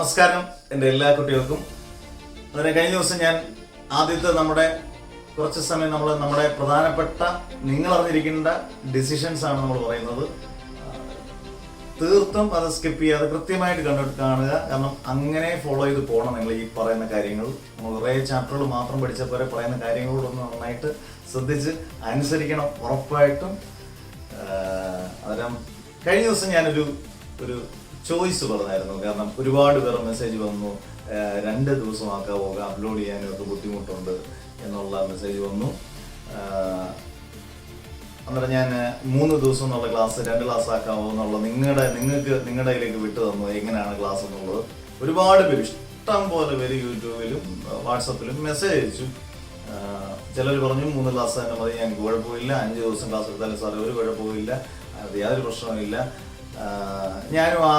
നമസ്കാരം എൻ്റെ എല്ലാ കുട്ടികൾക്കും. അതിന് കഴിഞ്ഞ ദിവസം ഞാൻ ആദ്യത്തെ കുറച്ച് സമയം നമ്മുടെ പ്രധാനപ്പെട്ട നിങ്ങൾ അറിഞ്ഞിരിക്കേണ്ട ഡിസിഷൻസ് ആണ് നമ്മൾ പറയുന്നത്. തീർത്തും അത് സ്കിപ്പ് ചെയ്യാതെ കൃത്യമായിട്ട് കാണുക. കാരണം അങ്ങനെ ഫോളോ ചെയ്ത് പോകണം നിങ്ങൾ ഈ പറയുന്ന കാര്യങ്ങൾ. നമ്മൾ കുറേ ചാപ്റ്ററുകൾ മാത്രം പഠിച്ച പോലെ പറയുന്ന കാര്യങ്ങളോടൊന്ന് നന്നായിട്ട് ശ്രദ്ധിച്ച് അനുസരിക്കണം ഉറപ്പായിട്ടും. അന്നേരം കഴിഞ്ഞ ദിവസം ഞാനൊരു ചോയ്സ് പറഞ്ഞായിരുന്നു. കാരണം ഒരുപാട് പേർ മെസ്സേജ് വന്നു, 2 ദിവസമാക്കാവോ, അപ്ലോഡ് ചെയ്യാനൊക്കെ ബുദ്ധിമുട്ടുണ്ട് എന്നുള്ള മെസ്സേജ് വന്നു. അന്നേരം ഞാൻ 3 ദിവസം എന്നുള്ള ക്ലാസ് 2 ക്ലാസ് ആക്കാവോ എന്നുള്ള നിങ്ങളുടെ ഇതിലേക്ക് വിട്ടു തന്നു. എങ്ങനെയാണ് ക്ലാസ് എന്നുള്ളത് ഒരുപാട് പേര്, ഇഷ്ടം പോലെ പേര് യൂട്യൂബിലും വാട്സപ്പിലും മെസ്സേജ് അയച്ചു. ചിലർ പറഞ്ഞു 3 ക്ലാസ് തന്നെ മതി, ഞങ്ങൾക്ക് കുഴപ്പമില്ല, 5 ദിവസം ക്ലാസ് എടുത്താലും സാറേ ഒരു കുഴപ്പമില്ല, അത് യാതൊരു പ്രശ്നവുമില്ല. ഞാനും ആ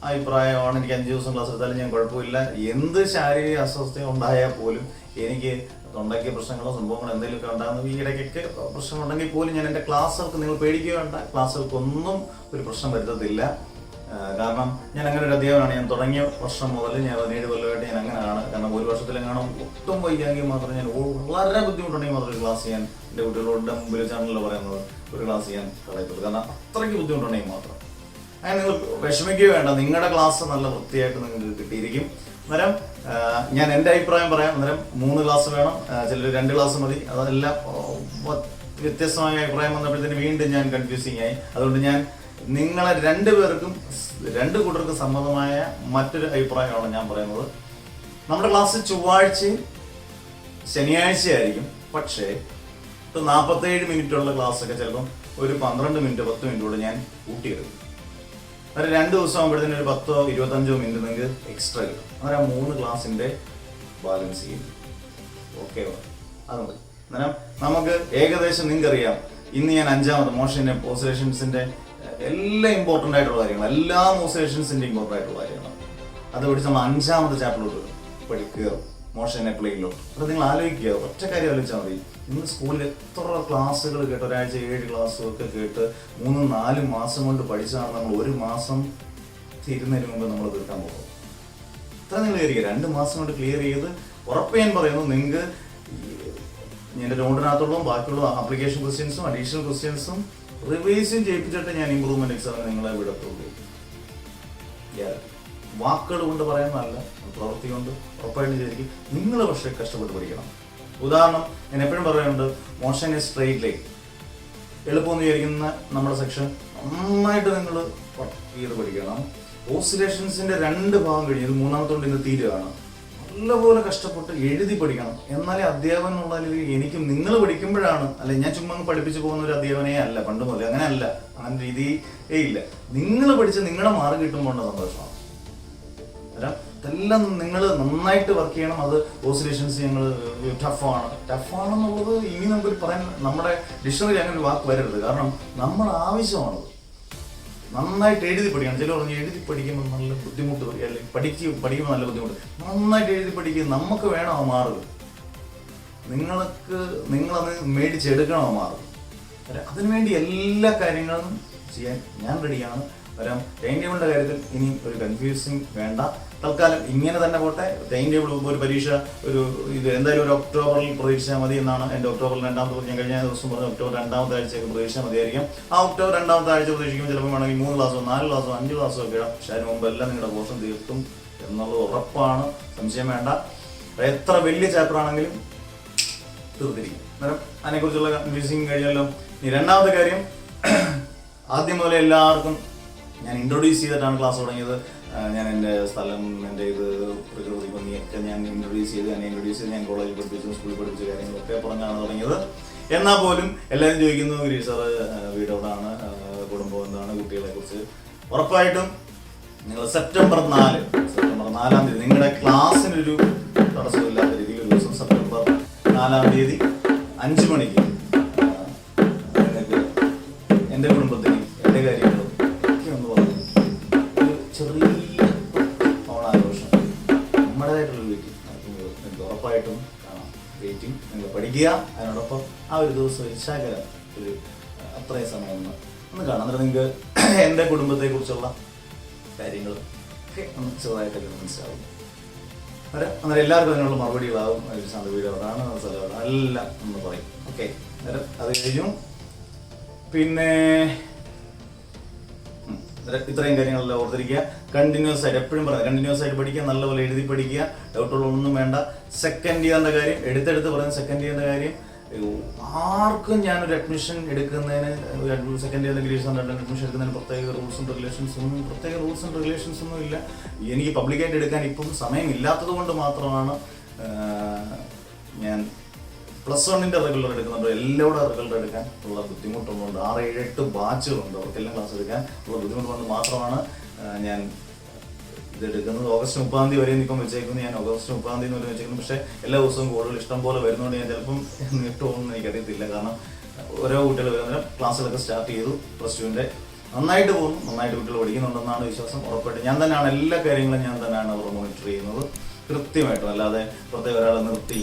അഭിപ്രായമാണ്. എനിക്ക് 5 ദിവസം ക്ലാസ് എടുത്താലും ഞാൻ കുഴപ്പമില്ല. എന്ത് ശാരീരിക അസ്വസ്ഥ ഉണ്ടായാൽ പോലും, എനിക്ക് തൊണ്ടയ്ക്ക് പ്രശ്നങ്ങളോ സംഭവങ്ങളോ എന്തെങ്കിലുമൊക്കെ ഉണ്ടാകുന്ന ഈ ഇടയ്ക്കൊക്കെ പ്രശ്നമുണ്ടെങ്കിൽ പോലും ഞാൻ എൻ്റെ ക്ലാസ്സുകൾക്ക്, നിങ്ങൾ പേടിക്കുക വേണ്ട, ക്ലാസ്സുകൾക്കൊന്നും ഒരു പ്രശ്നം വരുത്തത്തില്ല. കാരണം ഞാൻ അങ്ങനെ ഒരു അധ്യാപകനാണ്. ഞാൻ തുടങ്ങിയ വർഷം മുതൽ ഞാൻ 17 കൊല്ലമായിട്ട് ഞാൻ അങ്ങനെയാണ്. കാരണം ഒരു വർഷത്തിലെങ്ങാനും ഒട്ടും വൈകാമെങ്കിൽ മാത്രം ഞാൻ വളരെ ബുദ്ധിമുട്ടുണ്ടെങ്കിൽ മാത്രം ഒരു ക്ലാസ് ചെയ്യാൻ എൻ്റെ കുട്ടികളോട് മുമ്പിൽ ചാനലിൽ പറയുന്നത് ഒരു ക്ലാസ് ചെയ്യാൻ കളയത്തുള്ളൂ. കാരണം അത്രയ്ക്ക് ബുദ്ധിമുട്ടുണ്ടെങ്കിൽ മാത്രം. അങ്ങനെ നിങ്ങൾ വിഷമിക്കുക വേണ്ട, നിങ്ങളുടെ ക്ലാസ് നല്ല വൃത്തിയായിട്ട് നിങ്ങൾക്ക് കിട്ടിയിരിക്കും. അന്നേരം ഞാൻ എൻ്റെ അഭിപ്രായം പറയാം. അന്നേരം 3 ക്ലാസ് വേണം, ചിലർ 2 ക്ലാസ് മതി. അതെല്ലാം വ്യത്യസ്തമായ അഭിപ്രായം വന്നപ്പോഴത്തേന് വീണ്ടും ഞാൻ കൺഫ്യൂസിങ് ആയി. അതുകൊണ്ട് ഞാൻ നിങ്ങളെ 2 പേർക്കും 2 കൂട്ടർക്കും സമ്മതമായ മറ്റൊരു അഭിപ്രായമാണ് ഞാൻ പറയുന്നത്. നമ്മുടെ ക്ലാസ് ചൊവ്വാഴ്ചയും ശനിയാഴ്ചയായിരിക്കും. പക്ഷേ 47 മിനിറ്റുള്ള ക്ലാസ്സൊക്കെ ചിലപ്പം ഒരു 12 മിനിറ്റ് 10 മിനിറ്റോടെ ഞാൻ കൂട്ടിയെടുക്കും. അന്നേരം 2 ദിവസം ആകുമ്പോഴത്തേനും ഒരു 10-25 മിനിറ്റ് നിങ്ങൾക്ക് എക്സ്ട്രാ കിട്ടും. അന്നേരം 3 ക്ലാസ്സിൻ്റെ ബാലൻസ് ചെയ്യും. ഓക്കെ, അത് മതി. അന്നേരം നമുക്ക് ഏകദേശം നിങ്ങൾക്കറിയാം, ഇന്ന് ഞാൻ 5ാമത് മോഷൻ ഓസിലേഷൻസിൻ്റെ എല്ലാ ഇമ്പോർട്ടൻ്റ് ആയിട്ടുള്ള കാര്യങ്ങൾ, എല്ലാ ഓസിലേഷൻസിൻ്റെ ഇമ്പോർട്ടൻ്റ് ആയിട്ടുള്ള കാര്യങ്ങളാണ്. അത് പഠിച്ച് നമ്മൾ 5ാമത്തെ ചാപ്റ്ററിലോട്ട് പഠിക്കുക, മോഷൻ പ്ലേയിലോട്ട്. അപ്പോൾ നിങ്ങൾ ആലോചിക്കുക, ഒറ്റ കാര്യം ആലോചിച്ചാൽ മതി. ഇന്ന് സ്കൂളിൽ എത്ര ക്ലാസ്സുകൾ കേട്ട്, ഒരാഴ്ച 7 ക്ലാസ്സും ഒക്കെ കേട്ട് 3-4 മാസം കൊണ്ട് പഠിച്ചാണ് നമ്മൾ 1 മാസം തീരുന്നതിന് മുമ്പ് നമ്മൾ തീർക്കാൻ പോകുന്നത്. ഇത്ര നിങ്ങൾ ക്ലിയർ ചെയ്യുക, 2 മാസം കൊണ്ട് ക്ലിയർ ചെയ്ത് ഉറപ്പ് ഞാൻ പറയുന്നു. നിങ്ങൾക്ക് എൻ്റെ നോട്ടിനകത്തുള്ളതും ബാക്കിയുള്ള ആപ്ലിക്കേഷൻ ക്വസ്റ്റ്യൻസും അഡീഷണൽ ക്വസ്റ്റ്യൻസും റിവൈസും ചെയ്യിപ്പിച്ചിട്ട് ഞാൻ ഇമ്പ്രൂവ്മെന്റ് എക്സാമിന് നിങ്ങളെ വിടത്തുള്ളൂ. വാക്കുകൾ കൊണ്ട് പറയുന്നതല്ല, പ്രവൃത്തി കൊണ്ട് ഉറപ്പായിട്ടും ചെയ്തിരിക്കും. നിങ്ങൾ പക്ഷേ കഷ്ടപ്പെട്ട് പഠിക്കണം. ഉദാഹരണം ഞാൻ എപ്പോഴും പറയാറുണ്ട്, മോഷൻ എ സ്ട്രെയിറ്റ് ലൈൻ എളുപ്പമെന്ന് വിചാരിക്കുന്ന നമ്മുടെ സെക്ഷൻ നന്നായിട്ട് നിങ്ങൾ വർക്ക് ചെയ്ത് പഠിക്കണം. ഓസിലേഷൻസിന്റെ 2 ഭാഗം കഴിഞ്ഞ് ഇത് 3ാമത്തോണ്ട് ഇന്ന് തീരുകയാണ്. നല്ലപോലെ കഷ്ടപ്പെട്ട് എഴുതി പഠിക്കണം. എന്നാലേ അധ്യാപനം എന്നുള്ളതിൽ എനിക്കും നിങ്ങൾ പഠിക്കുമ്പോഴാണ്, അല്ലെ ഞാൻ ചുമ്മാ പഠിപ്പിച്ചു പോകുന്ന ഒരു അധ്യാപനേ അല്ല, പണ്ട് മുതൽ അങ്ങനെയല്ല, അങ്ങനെ രീതിയേ ഇല്ല. നിങ്ങൾ പഠിച്ച് നിങ്ങളുടെ മാർക്ക് കിട്ടുമ്പോൾ സന്തോഷമാണ്. ഇതെല്ലാം നിങ്ങൾ നന്നായിട്ട് വർക്ക് ചെയ്യണം. അത് ഓസിലേഷൻസ് ഞങ്ങൾ ടഫാണെന്നുള്ളത് ഇനി നമുക്ക് പറയാൻ, നമ്മുടെ ഡിക്ഷണറി അങ്ങനെ ഒരു വാക്ക് വരരുത്. കാരണം നമ്മുടെ ആവശ്യമാണത്. നന്നായിട്ട് എഴുതി പഠിക്കണം. ചില പറഞ്ഞ് എഴുതി പഠിക്കുമ്പോൾ നല്ല ബുദ്ധിമുട്ട്, അല്ലെങ്കിൽ പഠിക്കുമ്പോൾ നല്ല ബുദ്ധിമുട്ട്. നന്നായിട്ട് എഴുതി പഠിക്കുക, നമുക്ക് വേണം ആ മാർക്ക്. നിങ്ങളത് മേടിച്ചെടുക്കണം ആ മാർക്ക്. അതിനുവേണ്ടി എല്ലാ കാര്യങ്ങളും ചെയ്യാൻ ഞാൻ റെഡിയാണ്. ടൈം ടേബിളിൻ്റെ കാര്യത്തിൽ ഇനി ഒരു കൺഫ്യൂസിങ് വേണ്ട. തൽക്കാലം ഇങ്ങനെ തന്നെ പോട്ടെ. ടൈം ടേബിൾ ഒരു പരീക്ഷ ഇത് എന്തായാലും ഒരു ഒക്ടോബറിൽ പ്രതീക്ഷിച്ചാൽ മതി എന്നാണ് എൻ്റെ. ഒക്ടോബറിൽ 2ാമത്തെ, ഞാൻ കഴിഞ്ഞ ദിവസം പറഞ്ഞു ഒക്ടോബർ 2ാമത്തെ ആഴ്ചയൊക്കെ പ്രതീക്ഷിച്ചാൽ മതിയായിരിക്കും. ആ ഒക്ടോബർ 2ാമത്തെ ആഴ്ച പ്രതീക്ഷിക്കുമ്പോൾ ചിലപ്പോൾ വേണമെങ്കിൽ 3 ക്ലാസ്സോ 4 ക്ലാസ്സോ 5 ക്ലാസ്സോ ഒക്കെ ഇടാം. പക്ഷേ അതിന് മുമ്പ് എല്ലാം നിങ്ങളുടെ പോർഷൻ തീർത്തും എന്നുള്ളത് ഉറപ്പാണ്, സംശയം വേണ്ട. എത്ര വലിയ ചാപ്റ്റർ ആണെങ്കിലും തീർത്തിരിക്കും. അന്നേരം അതിനെക്കുറിച്ചുള്ള കൺഫ്യൂസിങ് കഴിഞ്ഞല്ലോ. ഇനി 2ാമത്തെ കാര്യം, ആദ്യം മുതലേ എല്ലാവർക്കും ഞാൻ ഇൻട്രൊഡ്യൂസ് ചെയ്തിട്ടാണ് ക്ലാസ് തുടങ്ങിയത്. ഞാൻ എൻ്റെ സ്ഥലം, എൻ്റെ പ്രകൃതി ഭംഗിയൊക്കെ ഞാൻ ഇൻട്രൊഡ്യൂസ് ചെയ്ത് ഞാൻ കോളേജിൽ പഠിപ്പിച്ചു, സ്കൂളിൽ പഠിപ്പിച്ച കാര്യങ്ങളൊക്കെ പറഞ്ഞാണ് തുടങ്ങിയത്. എന്നാൽ പോലും എല്ലാവരും ചോദിക്കുന്നു, ഗിരീഷ് സാറ് വീട് എവിടെയാണ്, കുടുംബം എന്താണ്, കുട്ടികളെ കുറിച്ച്. ഉറപ്പായിട്ടും നിങ്ങൾ സെപ്റ്റംബർ 4-ാം തീയതി നിങ്ങളുടെ ക്ലാസ്സിനൊരു തടസ്സമില്ലാത്ത രീതിയിൽ ഒരു ദിവസം സെപ്റ്റംബർ 4-ാം തീയതി 5 മണിക്ക് നിങ്ങൾക്ക് എൻ്റെ കുടുംബത്തിന് എൻ്റെ കാര്യങ്ങളും ഒക്കെ ഒന്ന് പറഞ്ഞു ഒരു ചെറിയ ഓണാഘോഷം നമ്മുടേതായിട്ടുള്ള വീട്ടിൽ നിങ്ങൾക്ക് ഉറപ്പായിട്ടും കാണാം. വെയിറ്റിംഗ്, നിങ്ങൾ പഠിക്കുക. അതിനോടൊപ്പം ആ ഒരു ദിവസം ശകലം ഒരു അത്രയും സമയം ഒന്ന് കാണാം. എന്നിട്ട് നിങ്ങൾക്ക് എൻ്റെ കുടുംബത്തെക്കുറിച്ചുള്ള കാര്യങ്ങൾ ഒക്കെ ഒന്ന് ചെറുതായിട്ടൊക്കെ മനസ്സിലാവും. അന്നേരം എല്ലാവർക്കും അതിനുള്ള മറുപടികളാവും. ശാന്ത വീട് അതാണ് സ്ഥലം എല്ലാം ഒന്ന് പറയും. ഓക്കെ, അന്നേരം അത് കഴിഞ്ഞു. പിന്നെ ഇത്രയും കാര്യങ്ങളെല്ലാം ഓർത്തിരിക്കുക. കണ്ടിന്യൂസ് ആയിട്ട് എപ്പോഴും പറയാം, കണ്ടിന്യൂസ് ആയിട്ട് പഠിക്കുക, നല്ലപോലെ എഴുതി പഠിക്കുക, ഡൗട്ടുകളൊന്നും വേണ്ട. സെക്കൻഡ് ഇയറിന്റെ കാര്യം എടുത്തെടുത്ത് പറയുന്ന സെക്കൻഡ് ഇയറിന്റെ കാര്യം ആർക്കും ഞാനൊരു അഡ്മിഷൻ എടുക്കുന്നതിന്, സെക്കൻഡ് ഇയർ ഡിഗ്രീസ് അഡ്മിഷൻ എടുക്കുന്നതിന് പ്രത്യേക റൂൾസ് ആൻഡ് റെഗുലേഷൻസ് ഒന്നും ഇല്ല. എനിക്ക് പബ്ലിക്കായിട്ട് എടുക്കാൻ ഇപ്പം സമയമില്ലാത്തത് കൊണ്ട് മാത്രമാണ് ഞാൻ +1 റെഗുലർ എടുക്കുന്നുണ്ട്. എല്ലാവരുടെ റെഗുലർ എടുക്കാൻ ഉള്ള ബുദ്ധിമുട്ടുള്ളതുകൊണ്ട് 6, 7, 8 ബാച്ചുകളുണ്ട്. അവർക്കെല്ലാം ക്ലാസ് എടുക്കാൻ ഉള്ള ബുദ്ധിമുട്ട് കൊണ്ട് മാത്രമാണ് ഞാൻ ഇതെടുക്കുന്നത്. ഓഗസ്റ്റ് 30 വരെ ഇപ്പം വെച്ചേക്കുന്നു. ഞാൻ ഓഗസ്റ്റ് 30 വരെ വെച്ചേക്കുന്നു. പക്ഷേ എല്ലാ ദിവസവും കൂടുതൽ ഇഷ്ടം പോലെ വരുന്നതുകൊണ്ട് ഞാൻ ചിലപ്പം നീട്ടുമെന്ന് എനിക്കറിയത്തില്ല. കാരണം ഓരോ കുട്ടികൾ വരുന്നേരം ക്ലാസ്സുകളൊക്കെ സ്റ്റാർട്ട് ചെയ്തു. +2 നന്നായിട്ട് പോകുന്നു, നന്നായിട്ട് കുട്ടികൾ പഠിക്കുന്നുണ്ടെന്നാണ് വിശ്വാസം. ഉറപ്പായിട്ട് ഞാൻ തന്നെയാണ് എല്ലാ കാര്യങ്ങളും ഞാൻ തന്നെയാണ് അവർ മോണിറ്റർ ചെയ്യുന്നത് കൃത്യമായിട്ടും. അല്ലാതെ പ്രത്യേക ഒരാളെ നിർത്തി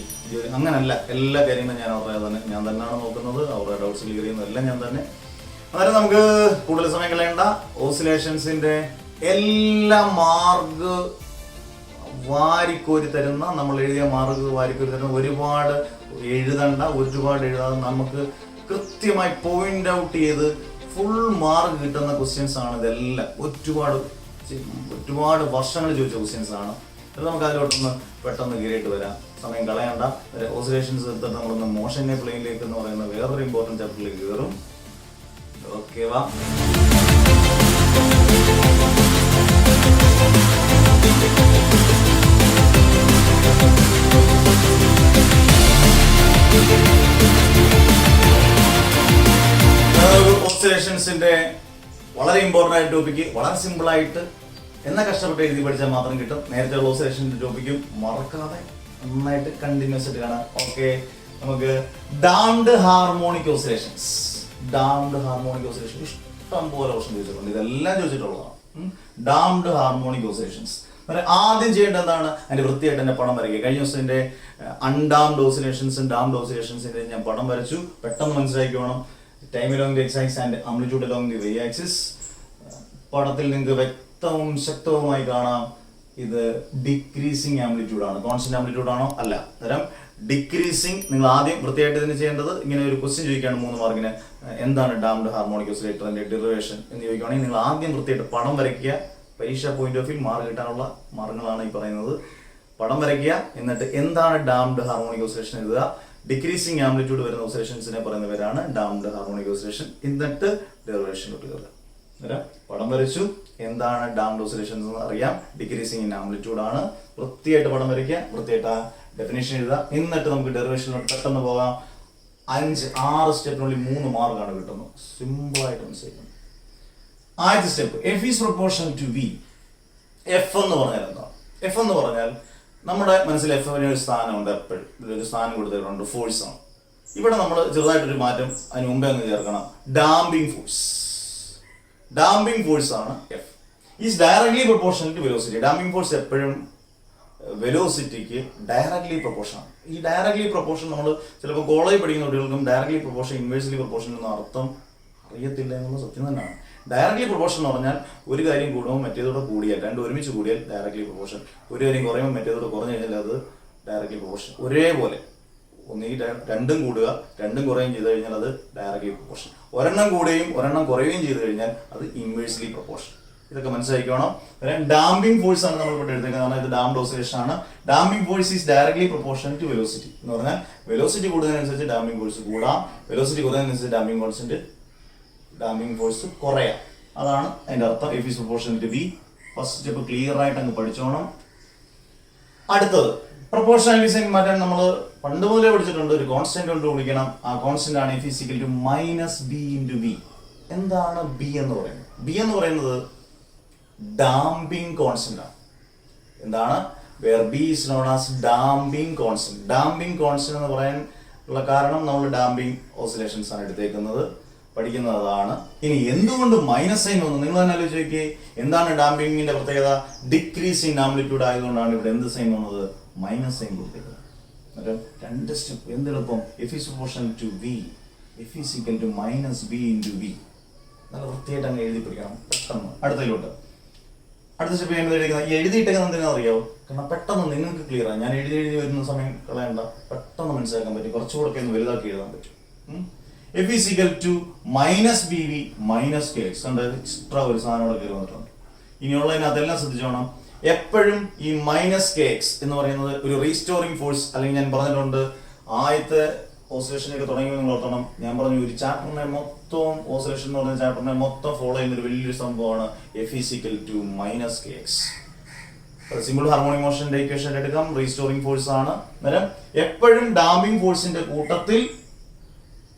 അങ്ങനല്ല. എല്ലാ കാര്യങ്ങളും ഞാൻ തന്നെയാണ് നോക്കുന്നത്. അവരുടെ ഡൗട്ട്സ് ക്ലിയർ ചെയ്യുന്നതെല്ലാം ഞാൻ തന്നെ. അന്നേരം നമുക്ക് കൂടുതൽ സമയം കളയണ്ട. ഓസിലേഷൻസിന്റെ എല്ലാ മാർക്ക് വാരിക്കോരി തരുന്ന, നമ്മൾ എഴുതിയ മാർക്ക് വാരിക്കോരി തരുന്ന, ഒരുപാട് എഴുതാതെ നമുക്ക് കൃത്യമായി പോയിന്റ് ഔട്ട് ചെയ്ത് ഫുൾ മാർക്ക് കിട്ടുന്ന ക്വസ്റ്റ്യൻസ് ആണ് ഇതെല്ലാം. ഒരുപാട് വർഷങ്ങൾ ചോദിച്ച ക്വസ്റ്റ്യൻസ് ആണ്. അത് നമുക്ക് അതിലോട്ടൊന്ന് പെട്ടെന്ന് കയറിയിട്ട് വരാം, സമയം കളയണ്ട. ഓസിലേഷൻസ് എടുത്തിട്ട് നമ്മളൊന്ന് മോഷനെ പ്ലെയിനിലേക്ക് എന്ന് പറയുന്ന വേറൊരു ഇമ്പോർട്ടൻറ്റ് ചാപ്റ്ററിലേക്ക് കയറും. ഓക്കെ വാ. ഓസിലേഷൻസിന്റെ വളരെ ഇമ്പോർട്ടൻ്റ് ആയ ടോപ്പിക്ക്, വളരെ സിമ്പിൾ ആയിട്ട് എന്നാൽ കഷ്ടപ്പെട്ട് എഴുതി പഠിച്ചാൽ മാത്രം കിട്ടും. നേരത്തെ ഓസിലേഷൻ്റെ ടോപ്പിക്കും മറക്കാതെ നന്നായിട്ട് കണ്ടിന്യൂസ് ആയിട്ട് കാണാം. ഓക്കെ, നമുക്ക് ഡാംഡ് ഹാർമോണിക് ഓസിലേഷൻസ് ഇഷ്ടം പോലെ ഓപ്ഷൻ ചോദിച്ചിട്ടുണ്ട്. ഇതെല്ലാം ചോദിച്ചിട്ടുള്ളതാണ്. ഡാംഡ് ഹാർമോണിക് ഓസിലേഷൻസ് ആദ്യം ചെയ്യേണ്ടത് എന്താണ്? അതിന്റെ വൃത്തിയായിട്ട് തന്നെ പടം വരയ്ക്കുക. കഴിഞ്ഞ ദിവസത്തിന്റെ അൺഡാംഡ് ഓസിലേഷൻസും ഡാംഡ് ഓസിലേഷൻസിന്റെ ഞാൻ പടം വരച്ചു. പെട്ടെന്ന് മനസ്സിലാക്കിക്കോണം. Time along the X axis and amplitude along the Y axis. പടത്തിൽ നിങ്ങൾക്ക് വ്യക്തവും ശക്തവുമായി കാണാം. ഇത് ഡിക്രീസിങ് ആംപ്ലിറ്റ്യൂഡ് ആണ്. കോൺസ്റ്റന്റ് ആംപ്ലിറ്റ്യൂഡ് ആണോ? അല്ല. തരം ഡിക്രീസിങ്. നിങ്ങൾ ആദ്യം വൃത്തിയായിട്ട് ഇതിന് ചെയ്യേണ്ടത്, ഇങ്ങനെ ഒരു ക്വസ്റ്റ്യൻ ചോദിക്കുകയാണ് 3 മാർക്കിന്, എന്താണ് ഡാംഡ് ഹാർമോണിക് ഓസിലേറ്ററിന്റെ ഡെറിവേഷൻ എന്ന് ചോദിക്കുകയാണെങ്കിൽ നിങ്ങൾ ആദ്യം വൃത്തിയായിട്ട് പടം വരയ്ക്കുക. പരീക്ഷ പോയിന്റ് ഓഫ് വ്യൂ മാർക്ക് കിട്ടാനുള്ള മാർഗങ്ങളാണ് ഈ പറയുന്നത്. പടം വരയ്ക്കുക, എന്നിട്ട് എന്താണ് ഡാംഡ് ഹാർമോണിക് ഓസിലേഷൻ എഴുതുക. ഡിക്രീസിങ് ആംപ്ലിറ്റ്യൂഡ് വരുന്ന ഓസിലേഷൻസിനെ പറയുന്ന പേരാണ് ഡാംഡ് ഹാർമോണിക് ഓസിലേഷൻ. എന്നിട്ട് ഡെറിവേഷനിലോട്ട് കയറുക. പടം വരച്ചു, എന്താണ് ഡാംഡ് ഓസിലേഷൻസ് എന്ന് അറിയാം. ഡിക്രീസിങ് ഇൻ ആംപ്ലിറ്റ്യൂഡ് ആണ്. വൃത്തിയായിട്ട് പടം വരയ്ക്കുക, വൃത്തിയായിട്ട് ഡെഫിനേഷൻ എഴുതുക. എന്നിട്ട് നമുക്ക് ഡെറിവേഷനിലോട്ട് പെട്ടെന്ന് പോകാം. 5-6 സ്റ്റെപ്പിനുള്ളിൽ 3 മാർക്കാണ് കിട്ടുന്നത്. സിമ്പിൾ ആയിട്ട് മനസ്സിലാക്കണം. ആദ്യത്തെ step, F is proportional to V. F എന്ന് പറഞ്ഞാൽ എന്താണ്? എഫ് എന്ന് പറഞ്ഞാൽ നമ്മുടെ മനസ്സിൽ എഫിന് ഒരു സ്ഥാനമുണ്ട്. എപ്പോഴും ഇതിലൊരു സ്ഥാനം കൊടുത്തിട്ടുണ്ട്, ഫോഴ്സ് ആണ്. ഇവിടെ നമ്മൾ ചെറുതായിട്ടൊരു മാറ്റം അതിന് മുമ്പേ ഒന്ന് ചേർക്കണം. Damping force. ഡാമ്പിംഗ് ഫോഴ്സ് ആണ് F. Is directly proportional to velocity. Damping force എപ്പോഴും വെലോസിറ്റിക്ക് ഡയറക്ട്ലി പ്രൊപ്പോർഷൻ ആണ്. ഈ ഡയറക്ട്ലി പ്രൊപ്പോർഷൻ നമ്മൾ ചിലപ്പോൾ കോളേജ് പഠിക്കുന്ന കുട്ടികൾക്കും ഡയറക്ട്ലി പ്രൊപ്പോർഷൻ ഇൻവേഴ്സ്ലി പ്രൊപ്പോർഷൻ എന്ന അർത്ഥം അറിയത്തില്ല എന്നുള്ള സത്യം തന്നെയാണ്. ഡയറക്ട്ലി പ്രൊപ്പോർഷൻ എന്ന് പറഞ്ഞാൽ ഒരു കാര്യം കൂടുമ്പോൾ മറ്റേതോടെ കൂടിയാൽ, രണ്ടും ഒരുമിച്ച് കൂടിയാൽ ഡയറക്ട്ലി പ്രൊപ്പോർഷൻ. ഒരു കാര്യം കുറയുമ്പോൾ മറ്റേതോടെ കുറഞ്ഞു കഴിഞ്ഞാൽ അത് ഡയറക്ട്ലി പ്രൊപ്പോർഷൻ. ഒരേപോലെ ഒന്നുകിൽ രണ്ടും കൂടുക, രണ്ടും കുറയുകയും ചെയ്ത് കഴിഞ്ഞാൽ അത് ഡയറക്ട്ലി പ്രൊപ്പോർഷൻ. ഒരെണ്ണം കൂടുകയും ഒരെണ്ണം കുറയുകയും ചെയ്ത് കഴിഞ്ഞാൽ അത് ഇൻവേഴ്സ്ലി പ്രൊപ്പോർഷൻ. ഇതൊക്കെ മനസ്സിലാക്കണം. ഡാമ്പിംഗ് ഫോഴ്സ് ആണ് നമ്മൾ ഇവിടെ എടുത്തേക്കുന്നത്. കാരണം ഇത് ഡാംഡ് ഓസിലേഷൻ ആണ്. Damping force is directly proportional to velocity. എന്ന് പറഞ്ഞാൽ വെലോസിറ്റി കൂടുന്നതിനനുസരിച്ച് ഡാമ്പിംഗ് ഫോഴ്സ് കൂടാം, വെലോസിറ്റി കുറയുന്നതിനനുസരിച്ച് ഡാമ്പിംഗ് ഫോഴ്സ് കുറയാം. അതാണ് അതിന്റെ അർത്ഥം. F is proportional to V. First step clear ആയിട്ട് അങ്ങ് പഠിച്ചോണം. അടുത്തത് പ്രൊപ്പോർഷണാലിറ്റി മാറ്റാൻ നമ്മൾ പണ്ട് മുതലേ പഠിച്ചിട്ടുണ്ട്. ഒരു കോൺസ്റ്റന്റ് കൊണ്ട് വിളിക്കണം. ആ കോൺസ്റ്റന്റ് ആണ് F is equal to -b into V. എന്താണ് ബി എന്ന് പറയുന്നത്? ബി എന്ന് പറയുന്നത് ഡാമ്പിംഗ് കോൺസ്റ്റന്റ് ആണ്. എന്താണ്? Where B is known as damping constant. Damping constant എന്ന് പറയാൻ ഉള്ള കാരണം നമ്മൾ ഡാമ്പിംഗ് ഓസിലേഷൻസ് ആണ് എടുത്തേക്കുന്നത്, പഠിക്കുന്നത് അതാണ്. ഇനി എന്തുകൊണ്ട് മൈനസ് സൈൻ വന്നു? നിങ്ങൾ തന്നെ ആലോചിച്ച് നോക്കിയേ. എന്താണ് ഡാമ്പിങ്ങിന്റെ പ്രത്യേകത? ഡിക്രീസ് ഇൻ ആംപ്ലിറ്റ്യൂഡ് ആയതുകൊണ്ടാണ് ഇവിടെ എന്ത് സൈൻ വന്നത്? മൈനസ് സൈൻ കൊടുത്തേക്കുന്നത്. രണ്ട് സ്റ്റെപ്പ് എന്തെളുപ്പം. F is proportional to V, F is equal to -b into V. നല്ല വൃത്തിയായിട്ട് അങ്ങ് എഴുതി പഠിക്കണം പെട്ടെന്ന്. അടുത്തതിലോട്ട് അടുത്ത സ്റ്റെപ്പ് ഞാൻ എഴുതിയിട്ടൊക്കെ എന്തിനാ അറിയാവോ? കാരണം പെട്ടെന്ന് നിങ്ങൾക്ക് ക്ലിയർ ആണ്. ഞാൻ എഴുതി വരുന്ന സമയം കളയണ്ട, പെട്ടെന്ന് മനസ്സിലാക്കാൻ പറ്റും. കുറച്ചുകൂടെ ഒന്ന് വലുതാക്കി എഴുതാൻ പറ്റും. F is equal to minus BV minus KX. കണ്ട് എക്സ്ട്രാ ഒരു സാധനം ഇവിടെ കയറി വന്നിട്ടുണ്ട്. ഇനിയുള്ളതിനകത്തെല്ലാം ശ്രദ്ധിച്ചോണം. എപ്പോഴും ഈ മൈനസ് കെ എക്സ് എന്ന് പറയുന്നത് ഒരു റീസ്റ്റോറിംഗ് ഫോഴ്സ്, അല്ലെങ്കിൽ ഞാൻ പറഞ്ഞിട്ടുണ്ട് ആദ്യത്തെ ഓസിലേഷനൊക്കെ തുടങ്ങി നിങ്ങൾ ഓർത്തണം. ഞാൻ പറഞ്ഞു ഒരു ചാപ്റ്ററിനെ മൊത്തം, ഓസിലേഷൻ എന്ന് പറയുന്ന ചാപ്റ്ററിനെ മൊത്തം ഫോളോ ചെയ്യുന്ന ഒരു വലിയൊരു സംഭവമാണ് F is equal to minus KX. Simple harmonic മോഷന്റെ ഇക്വേഷൻ എടുക്കാം, റീസ്റ്റോറിംഗ് ഫോഴ്സ് ആണ്. അന്നേരം എപ്പോഴും ഡാമ്പിംഗ് ഫോഴ്സിന്റെ കൂട്ടത്തിൽ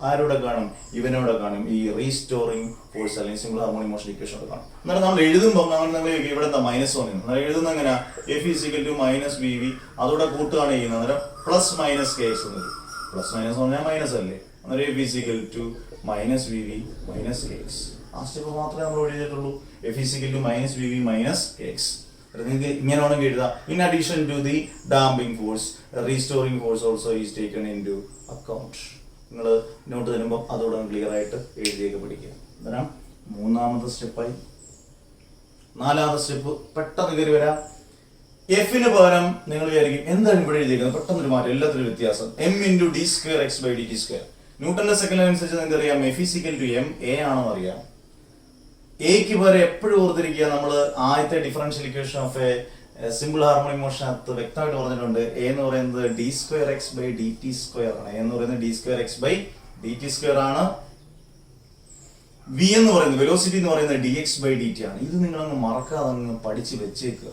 ആരോടെ കാണും? ഇവനോടെ കാണും, ഈ റീസ്റ്റോറിംഗ് ഫോഴ്സ് അല്ലെങ്കിൽ സിമ്പിൾ ഹാർമോണിക് മോഷൻ ഇക്വേഷൻ കാണും. എന്നാലും നമ്മൾ എഴുതുമ്പോൾ നമ്മൾ ഇവിടെ എന്താ മൈനസ് വന്നു, അന്നേരം എഴുതുന്ന എങ്ങനെയാ? F is equal to minus BV, അതോടെ കൂട്ടുകയാണ് ചെയ്യുന്നത്. അന്നേരം പ്ലസ് മൈനസ് KX എന്ന് വരും. പ്ലസ് മൈനസ് പറഞ്ഞാൽ മൈനസ് അല്ലേ? അന്നേരം F is equal to minus BV minus KX. ആ സ്റ്റെപ്പ് മാത്രമേ നമ്മൾ എഴുതിയിട്ടുള്ളൂ. F is equal to minus BV minus KX. നിങ്ങൾക്ക് ഇങ്ങനെ വേണമെങ്കിൽ എഴുതാം. In addition to the damping force, restoring force also is taken into account. നിങ്ങൾ note തരുമ്പോൾ അതോടെ ക്ലിയർ ആയിട്ട് എഴുതിയൊക്കെ പഠിക്കുക. അന്നേരം മൂന്നാമത്തെ സ്റ്റെപ്പായി. നാലാമത്തെ സ്റ്റെപ്പ് പെട്ടെന്ന് കയറി വരാം. എഫിന് പകരം നിങ്ങൾ വിചാരിക്കും എന്താണ് ഇവിടെ എഴുതിയിരിക്കുന്നത്, പെട്ടെന്നൊരു മാറ്റം, എല്ലാത്തിനും വ്യത്യാസം. M into d square x by dt square. ന്യൂട്ടന്റെ സെക്കൻഡ് അനുസരിച്ച് നിങ്ങൾക്ക് അറിയാം F is equal to m a ആണെന്ന് അറിയാം. എക്ക് പകരം എപ്പോഴും ഓർത്തിരിക്കുക, നമ്മൾ ആദ്യത്തെ differential equation of a simple harmonic motion അകത്ത് വ്യക്തമായിട്ട് പറഞ്ഞിട്ടുണ്ട്. എ എന്ന് പറയുന്നത് d square x by dt square ആണ്. എന്ന് പറയുന്നത് d square x by dt square ആണ്. v എന്ന് പറയുന്നത് വെലോസിറ്റി എന്ന് പറയുന്നത് dx by dt ആണ്. ഇത് നിങ്ങളങ്ങ് മറക്കാതെ അങ്ങ് പഠിച്ച് വെച്ചേക്കുക.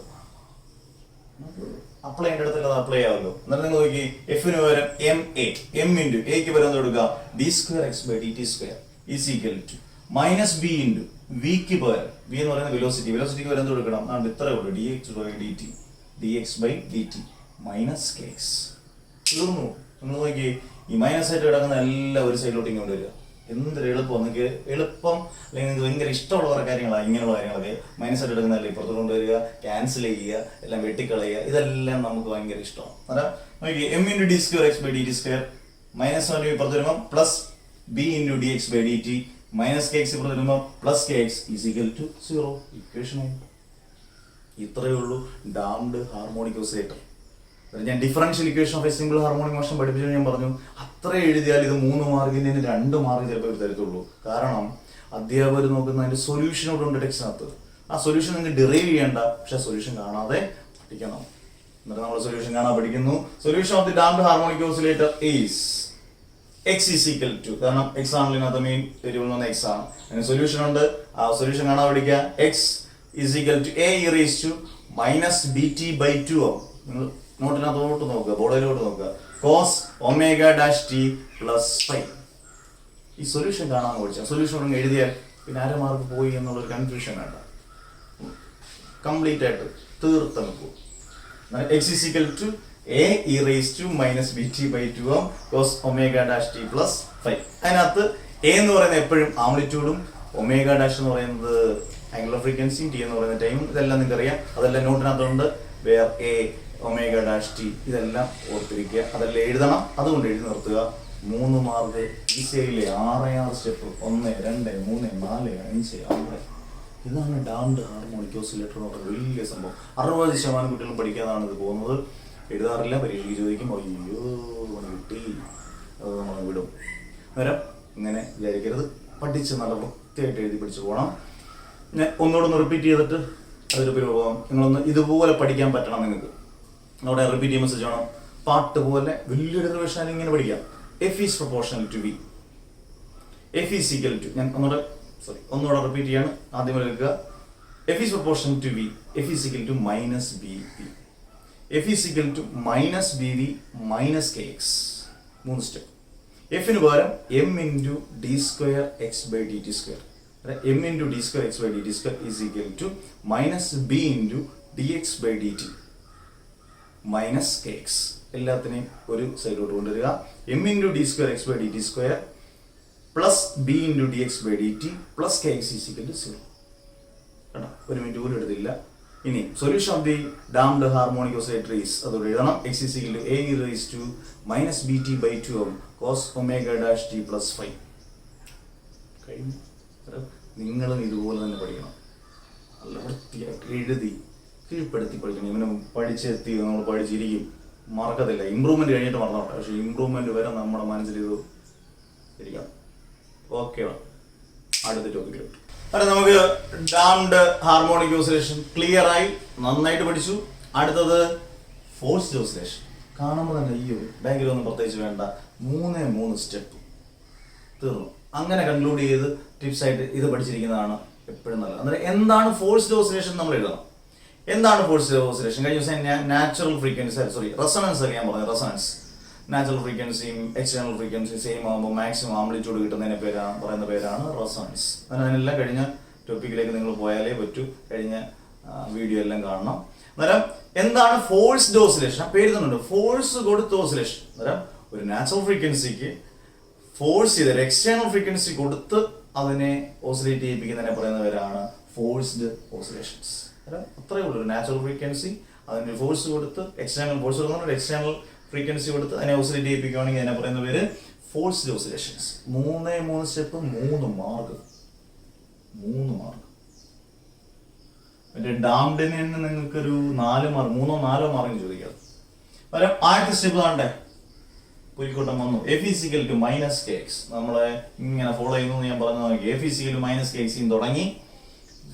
അപ്ലൈ ചെയ്യേണ്ട ഇടത്തിൽ അത് അപ്ലൈ ആവുമല്ലോ. എന്നിട്ട് നിങ്ങൾ നോക്കി എഫിന് പകരം m into എക്ക് പകരം കൊടുക്കുക d square x by dt square is equal to minus b into വിക്ക് പകരം, വി എന്ന് പറയുന്നത് വെലോസിറ്റി, വെലോസിറ്റിക്ക് പകരം എന്ത് കൊടുക്കണം? ഇത്രേ ഉള്ളൂ, dx by dt minus kx. തീർന്നു. നിങ്ങൾ നോക്കി ഈ മൈനസ് ആയിട്ട് കിടക്കുന്ന എല്ലാം ഒരു സൈഡിലോട്ട് ഇങ്ങോട്ട് വരിക. എന്തൊരു എളുപ്പം, നിങ്ങൾക്ക് എളുപ്പം അല്ലെങ്കിൽ നിങ്ങൾക്ക് ഭയങ്കര ഇഷ്ടമുള്ള കുറെ കാര്യങ്ങളാണ് ഇങ്ങനെയുള്ള കാര്യങ്ങളൊക്കെ. മൈനസ് ആയിട്ട് എടുക്കുന്നതല്ലേ ഇപ്പുറത്ത് കൊണ്ടുവരിക, ക്യാൻസൽ ചെയ്യുക, എല്ലാം വെട്ടിക്കളയുക, ഇതെല്ലാം നമുക്ക് ഭയങ്കര ഇഷ്ടമാണ്. അന്നേരം നോക്കി m into d square x by dt square minus one ഇപ്പുറത്ത് വരുമ്പോൾ plus b into dx by dt minus kx ഇപ്പുറത്ത് വരുമ്പോൾ plus kx is equal to 0. Equation ഇത്രയേ ഉള്ളൂ ഡാംഡ് ഹാർമോണിക് ഓസിലേറ്റർ. ഞാൻ differential equation of a simple harmonic motion പഠിപ്പിച്ചു. ഞാൻ പറഞ്ഞു അത്ര എഴുതിയാൽ ഇത് 3 മാർക്കിന് 2 മാർക്ക് ചിലപ്പോൾ തരത്തുള്ളൂ. കാരണം അധ്യാപകർ നോക്കുന്ന അതിന്റെ സൊല്യൂഷനോട് ഉണ്ട് ടെക്സ്റ്റിനകത്ത്. ആ സൊല്യൂഷൻ നിങ്ങൾക്ക് ഡിറൈവ് ചെയ്യേണ്ട, പക്ഷെ സൊല്യൂഷൻ കാണാതെ പഠിക്കണം. എന്നിട്ട് നമ്മൾ സൊല്യൂഷൻ കാണാൻ പഠിക്കുന്നു. Solution of the damped harmonic oscillator is x is equal to, കാരണം x ആണല്ലോ ഇതിനകത്ത് മെയിൻ വേരിയബിൾ x ആണ്. അതിന് സൊല്യൂഷൻ ഉണ്ട്, ആ സൊല്യൂഷൻ കാണാൻ പഠിക്കുക. x is equal to a e raised to minus bt by 2 ആവും. നിങ്ങൾ നോട്ടിനകത്തോട്ട് നോക്കുക, ബോർഡിലോട്ട് നോക്കുക. cos omega dash t plus phi. ഈ സൊല്യൂഷൻ കാണാൻ പഠിച്ചാൽ സൊല്യൂഷൻ ഉണ്ടെങ്കിൽ എഴുതിയാൽ പിന്നെ അര മാർക്ക് പോയി എന്നുള്ളൊരു കൺഫ്യൂഷൻ വേണ്ട, കംപ്ലീറ്റ് ആയിട്ട് തീർത്തങ്ങ് പോകും. x is equal to a e raised to minus bt by 2 cos omega dash t plus phi. അതിനകത്ത് a എന്ന് പറയുന്നത് എപ്പോഴും ആംപ്ലിറ്റ്യൂഡും ഒമേഗ ഡാഷ് എന്ന് പറയുന്നത് ആംഗുലർ ഫ്രീക്വൻസിയും ടി എന്ന് പറയുന്ന ടൈമും, ഇതെല്ലാം നിങ്ങൾക്ക് അറിയാം. അതെല്ലാം നോട്ടിനകത്തുണ്ട്. Where A omega dash T ഇതെല്ലാം ഓർത്തിരിക്കുക, അതെല്ലാം എഴുതണം. അതുകൊണ്ട് എഴുതി നിർത്തുക. 3 മാർക്ക് ഈസിയിലെ 6 സ്റ്റെപ്പ് 1 2 3 4 5 6. ഇതാണ് ഡാംഡ് ഹാർമോണിക് ഓസിലേറ്റർ എന്ന് പറയുന്ന വലിയ സംഭവം. 60% കുട്ടികളും പഠിക്കാതാണ് ഇത് പോകുന്നത്. എഴുതാറില്ല, പരീക്ഷയ്ക്ക് ചോദിക്കും അയ്യോ കിട്ടി, അത് നമ്മൾ വിടും. അന്നേരം ഇങ്ങനെ വിചാരിക്കരുത്, പഠിച്ച് നല്ല വൃത്തിയായിട്ട് എഴുതി പഠിച്ചു പോകണം. ഞാൻ ഒന്നുകൂടെ റിപ്പീറ്റ് ചെയ്തിട്ട് അതൊരു പോകാം. നിങ്ങളൊന്ന് ഇതുപോലെ പഠിക്കാൻ പറ്റണം. നിങ്ങൾക്ക് അവിടെ റിപ്പീറ്റ് ചെയ്യുമ്പോൾ ശ്രദ്ധിക്കണം. പാട്ട് പോലെ വലിയൊരു റിവിഷൻ ഇങ്ങനെ പഠിക്കാം. F is proportional to V, F is equal to, ഞാൻ ഒന്നുകൂടെ റിപ്പീറ്റ് ചെയ്യാണ്. ആദ്യം എടുക്കുക. F is proportional to V, F is equal to minus B V, F is equal to minus B V minus K X. 3 step. എഫിന് പകരം M into D square X by D T square. M into D square X by D T square is equal to minus B into D X by D T minus K X. എല്ലാത്തിനെയും ഒരു സൈഡിലോട്ട് കൊണ്ടുവരിക. M into D square X by D T square plus B into D X by D T plus K X is equal to 0. കേട്ടോ, 1 minute പോലും എടുത്തില്ല. ഇനി solution of the damped harmonic oscillator is, അതോടെ എഴുതണം. X is equal to A E raised to minus B T by 2 cos omega dash T plus 5. കഴിഞ്ഞു. നിങ്ങളും ഇതുപോലെ തന്നെ പഠിക്കണം. നല്ല വൃത്തിയായിട്ട് എഴുതി കീഴ്പ്പെടുത്തി പഠിക്കണം. ഇവന് പഠിച്ചെത്തി നമ്മൾ പഠിച്ചിരിക്കും, മറക്കത്തില്ല. ഇമ്പ്രൂവ്മെന്റ് കഴിഞ്ഞിട്ട് മറന്നോട്ടെ, പക്ഷെ ഇമ്പ്രൂവ്മെന്റ് വരെ നമ്മുടെ മനസ്സിൽ ഇത് ഇരിക്കാം. ഓക്കെ, അടുത്ത ടോപ്പിക്കിലോട്ട്. അതെ, നമുക്ക് ഡാംഡ് ഹാർമോണിക് ഓസിലേഷൻ ക്ലിയർ ആയി, നന്നായിട്ട് പഠിച്ചു. അടുത്തത് ഫോഴ്സ്ഡ് ഓസിലേഷൻ. കാണുമ്പോൾ തന്നെ അയ്യോ ഡയഗ്രം ഒന്നും പ്രത്യേകിച്ച് വേണ്ട, 3 സ്റ്റെപ്പ് തീർന്നു. അങ്ങനെ കൺക്ലൂഡ് ചെയ്ത് ടിപ്സ് ആയിട്ട് ഇത് പഠിച്ചിരിക്കുന്നതാണ് എപ്പോഴും നല്ലത്. അന്നേരം എന്താണ് ഫോഴ്സ്ഡ് ഓസിലേഷൻ നമ്മൾ എഴുതണം. എന്താണ് ഫോഴ്സ്ഡ് ഓസിലേഷൻ? കഴിഞ്ഞ ദിവസം ഞാൻ നാച്ചുറൽ ഫ്രീക്വൻസി റെസൊണൻസ് ഒക്കെ ഞാൻ പറഞ്ഞത്. റെസൊണൻസ് നാച്ചുറൽ ഫ്രീക്വൻസിയും എക്സ്റ്റേണൽ ഫ്രീക്വൻസിയും സെയിം ആകുമ്പോൾ മാക്സിമം ആംപ്ലിറ്റ്യൂഡ് കിട്ടുന്നതിനെ പറയുന്ന പേരാണ് റെസൊണൻസ്. അതിനെല്ലാം കഴിഞ്ഞ ടോപ്പിക്കിലേക്ക് നിങ്ങൾ പോയാലേ പറ്റൂ, കഴിഞ്ഞ വീഡിയോ എല്ലാം കാണണം. അന്നേരം എന്താണ് ഫോഴ്സ്ഡ് ഓസിലേഷൻ? പേര് തന്നുണ്ട്, ഫോഴ്സ് കൊടുത്ത ഓസിലേഷൻ. അന്നേരം ഒരു നാച്ചുറൽ ഫ്രീക്വൻസിക്ക് ഫോഴ്സ് ചെയ്ത് എക്സ്റ്റേണൽ ഫ്രീക്വൻസി കൊടുത്ത് അതിനെ ഓസിലേറ്റ് ചെയ്യിപ്പിക്കുന്നതിനെ പറയുന്ന പേരാണ് ഫോഴ്സ്ഡ് ഓസിലേഷൻസ്. അത്രയേ ഉള്ളൂ. ഒരു നാച്ചുറൽ ഫ്രീക്വൻസി അതിന് ഫോഴ്സ് കൊടുത്ത് എക്സ്റ്റേണൽ ഫോഴ്സ് കൊടുക്കുന്ന എക്സ്റ്റേണൽ ഫ്രീക്വൻസി കൊടുത്ത് അതിനെ ഓസിലേറ്റ് ചെയ്യിപ്പിക്കുകയാണെങ്കിൽ അതിനെ പറയുന്ന പേര് ഫോഴ്സ്ഡ് ഓസിലേഷൻസ്. 3 step, 3 mark. മറ്റേ ഡാംഡിന് തന്നെ നിങ്ങൾക്കൊരു 4 മാർക്ക്, 3-4 മാർക്ക് ചോദിക്കാം. പകരം ആദ്യത്തെ സ്റ്റെപ്പ് താണ്ടേ പുലിക്കൂട്ടം വന്നു. F=-kx. നമ്മളെ ഇങ്ങനെ ഫോളോ ചെയ്യുന്നു ഞാൻ പറഞ്ഞു നോക്കി. F=-kx തുടങ്ങി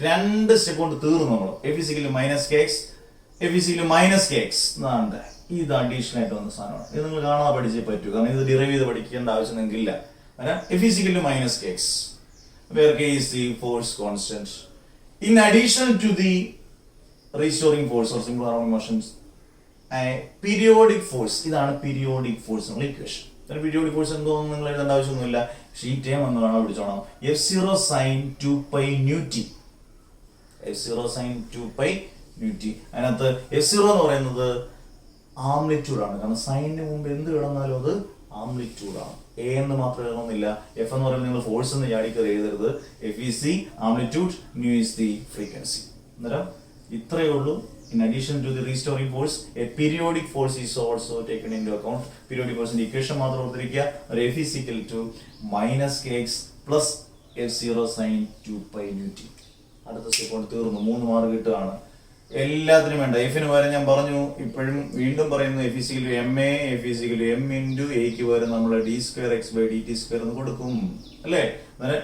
2 സ്റ്റെപ്പ് കൊണ്ട് തീർന്നു നമ്മൾ. F=-kx, F=-kx എന്നാണ്ട്. ഇത് അഡീഷണൽ ആയിട്ട് വന്ന സാധനമാണ്. ഇത് നിങ്ങൾ കാണാതെ പഠിച്ചേ പറ്റൂ, കാരണം ഇത് ഡിറൈവ് ചെയ്ത് പഠിക്കേണ്ട ആവശ്യം നിങ്ങൾക്ക് ഇല്ല. F=-kx, where k is the force constant. In addition to the restoring force or simple harmonic motions, periodic force. ഇതാണ് പീരിയോഡിക് ഫോഴ്സ് എന്നുള്ള ഇക്വേഷൻ. പീരിയോഡിക് ഫോഴ്സ് എന്തോന്നും നിങ്ങൾ എഴുതേണ്ട ആവശ്യമൊന്നുമില്ല. ഷീറ്റ് എന്ന് കാണാൻ പിടിച്ചോണം. F0 sin 2π ന്യൂട്ടി. F0 sin 2π ന്യൂട്ടി. അതിനകത്ത് F0 എന്ന് പറയുന്നത് ആംപ്ലിറ്റ്യൂഡാണ്. കാരണം സൈനിന് മുമ്പ് എന്ത് കിടന്നാലും അത് ആംപ്ലിറ്റ്യൂഡാണ്. എ എന്ന് മാത്രം എഴുതണമെന്നില്ല. എഫ് എന്ന് പറയുന്നത് നിങ്ങൾ ഫോഴ്സ് എന്ന് ചാടിക്കറി എഴുതരുത്. F is the amplitude, nu is the frequency. അന്നേരം ഇത്രയേ ഉള്ളൂ. In addition to the restoring force, a periodic force is also taken into account. Periodic force equation മാത്രം ഓർത്തിരിക്കുക. F=-kx plus F0 sin 2π ന്യൂട്ട. അടുത്ത സ്റ്റെപ്പ് കൊണ്ട് തീർന്നു. 3 മാർക്ക് കിട്ടുകയാണ്. എല്ലാത്തിനും വേണ്ട. എഫിന് പകരം ഞാൻ പറഞ്ഞു, ഇപ്പോഴും വീണ്ടും പറയുന്നു, F=ma, F=m into a ക്ക് പകരം നമ്മൾ d²x/dt² എന്ന് കൊടുക്കും അല്ലേ.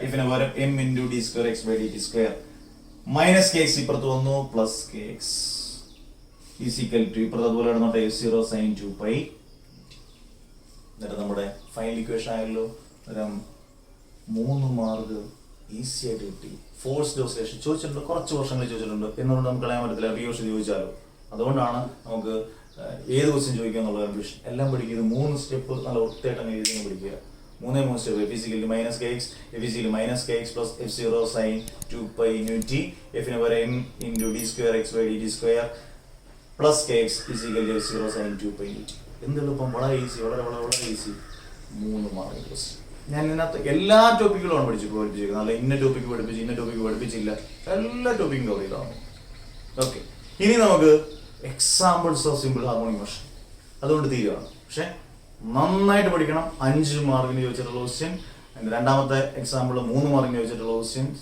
എഫിന് പകരം m into d²x/dt². -kx ഇപ്പുറത്ത് വന്നു, പ്ലസ് kx ഇപ്പുറത്ത് അതുപോലെ നടന്നോട്ടെ F0 sin 2π. എന്നിട്ട് നമ്മുടെ ഫൈനൽ ഇക്വേഷൻ ആയല്ലോ. 3 മാർക്ക് ഈസി ആയിട്ട് കിട്ടി. ഫോഴ്സ്ഡ് ഓസിലേഷൻ ചോദിച്ചിട്ടുണ്ട്, കുറച്ച് വർഷങ്ങളിൽ ചോദിച്ചിട്ടുണ്ട്. എന്നുകൊണ്ട് നമുക്ക് കളയാൻ പറ്റത്തില്ല, റിയോഷൻ ചോദിച്ചാലോ. അതുകൊണ്ടാണ് നമുക്ക് ഏത് ക്വസ്റ്റ്യൻ ചോദിക്കുക എന്നുള്ള കൺഫ്യൂഷൻ. എല്ലാം പഠിക്കുന്നത് 3 സ്റ്റെപ്പ് നല്ല വൃത്തിയായിട്ട് അങ്ങനെ എഴുതി പഠിക്കുക. 3 step. F=-kx, F=-kx plus F0 sin 2π ന്യൂട്ട. എഫിന് പകരം m into d²x/dt² plus kx F0 sin 2π ന്യൂട്ട. എന്തെളുപ്പം, വളരെ ഈസി, വളരെ ഈസി. 3 mark question. ഞാൻ ഇതിനകത്ത് എല്ലാ ടോപ്പിക്കുകളും പഠിപ്പിച്ചിരിക്കുന്നത്. അല്ല ഇന്ന ടോപ്പിക്ക് പഠിപ്പിച്ചില്ല, എല്ലാ ടോപ്പിക്കും കവർ ചെയ്താണ്. ഓക്കെ, ഇനി നമുക്ക് examples of simple harmonic motion അതുകൊണ്ട് തീരുവാണ്. പക്ഷെ നന്നായിട്ട് പഠിക്കണം. 5 മാർക്കിന് ചോദിച്ചിട്ടുള്ള ക്വസ്റ്റ്യൻ. രണ്ടാമത്തെ എക്സാമ്പിൾ 3 മാർക്കിന് ചോദിച്ചിട്ടുള്ള ക്വസ്റ്റ്യൻസ്.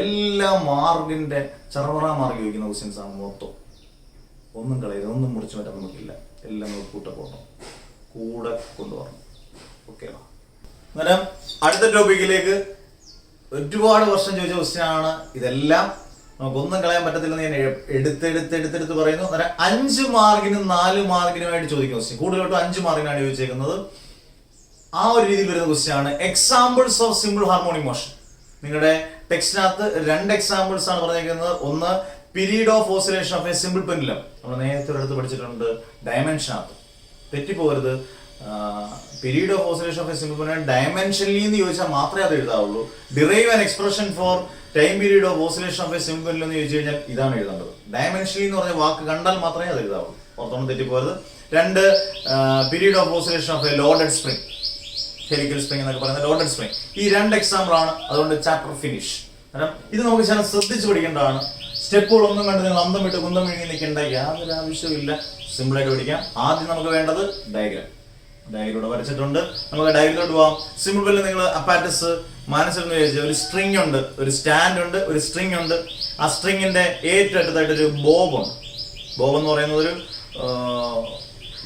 എല്ലാ മാർക്കിന്റെ ചെറുപറ മാർക്ക് ചോദിക്കുന്ന ക്വസ്റ്റ്യൻസ് ആണ് മൊത്തം. ഒന്നും കളയത്, ഒന്നും മുറിച്ചു മാറ്റാൻ നമുക്കില്ല. എല്ലാം നമുക്ക് കൂടെ കൊണ്ടുപോകണം. ഓക്കെ, അന്നേരം അടുത്ത ടോപ്പിക്കിലേക്ക്. ഒരുപാട് വർഷം ചോദിച്ച ക്വസ്റ്റ്യൻ ആണ് ഇതെല്ലാം. നമുക്കൊന്നും കളയാൻ പറ്റത്തില്ലെന്ന് ഞാൻ എടുത്തെടുത്ത് പറയുന്നു. അന്നേരം 5 മാർക്കിനും 4 മാർക്കിനുമായിട്ട് ചോദിക്കുന്ന ക്വസ്റ്റ്യൻ, കൂടുതലോട്ടും 5 മാർക്കിനാണ് ചോദിച്ചേക്കുന്നത്. ആ ഒരു രീതിയിൽ വരുന്ന ക്വസ്റ്റ്യൻ ആണ് examples of simple harmonic motion. നിങ്ങളുടെ ടെക്സ്റ്റിനകത്ത് 2 എക്സാമ്പിൾസ് ആണ് പറഞ്ഞേക്കുന്നത്. ഒന്ന് period of oscillation of a simple pendulum. നമ്മൾ നേരത്തെ ഒരിടത്ത് പഠിച്ചിട്ടുണ്ട് ഡയമെൻഷനകത്ത്. തെറ്റിപ്പോകരുത്. Period of oscillation of a simple pendulum dimensionally എന്ന് ചോദിച്ചാൽ മാത്രമേ അത് എഴുതാവുള്ളൂ. Derive an expression for time period of oscillation of a simple pendulum എന്ന് ചോദിച്ചു കഴിഞ്ഞാൽ ഇതാണ് എഴുതേണ്ടത്. ഡയമെൻഷനലി എന്ന് പറഞ്ഞ വാക്ക് കണ്ടാൽ മാത്രമേ അത് എഴുതാവുള്ളൂ. പുറത്തൊന്നും തെറ്റിപ്പോകരുത്. 2 period of oscillation of a loaded spring, helical spring എന്നൊക്കെ പറയുന്ന ലോഡഡ് സ്പ്രിംഗ്. ഈ 2 എക്സാമ്പിൾ ആണ്. അതുകൊണ്ട് ചാപ്റ്റർ ഫിനിഷ്. ഇത് നമുക്ക് ചില ശ്രദ്ധിച്ച് പഠിക്കേണ്ടതാണ്. സ്റ്റെപ്പുകളൊന്നും കണ്ട് നിങ്ങൾ അന്തം വിട്ട് കുന്തം വിഴുങ്ങി നിൽക്കേണ്ട യാതൊരു ആവശ്യമില്ല. സിമ്പിളായിട്ട് പഠിക്കാം. ആദ്യം നമുക്ക് വേണ്ടത് ഡയഗ്രാം. ഡയഗ്രാം വരച്ചിട്ടുണ്ട്. നമുക്ക് ഡയഗ്രാമിലോട്ട് പോവാം. സിമ്പിൾ വെല്ലിൽ നിങ്ങൾ അപ്പാറ്റസ് മനസ്സിൽ നിന്ന് വിചാരിച്ച ഒരു സ്ട്രിങ് ഉണ്ട്, ഒരു സ്റ്റാൻഡ് ഉണ്ട്, ഒരു സ്ട്രിങ് ഉണ്ട്. ആ സ്ട്രിങ്ങിന്റെ ഏറ്റവും അടുത്തായിട്ട് ഒരു ബോബ് ഉണ്ട്. ബോബ് എന്ന് പറയുന്നത് ഒരു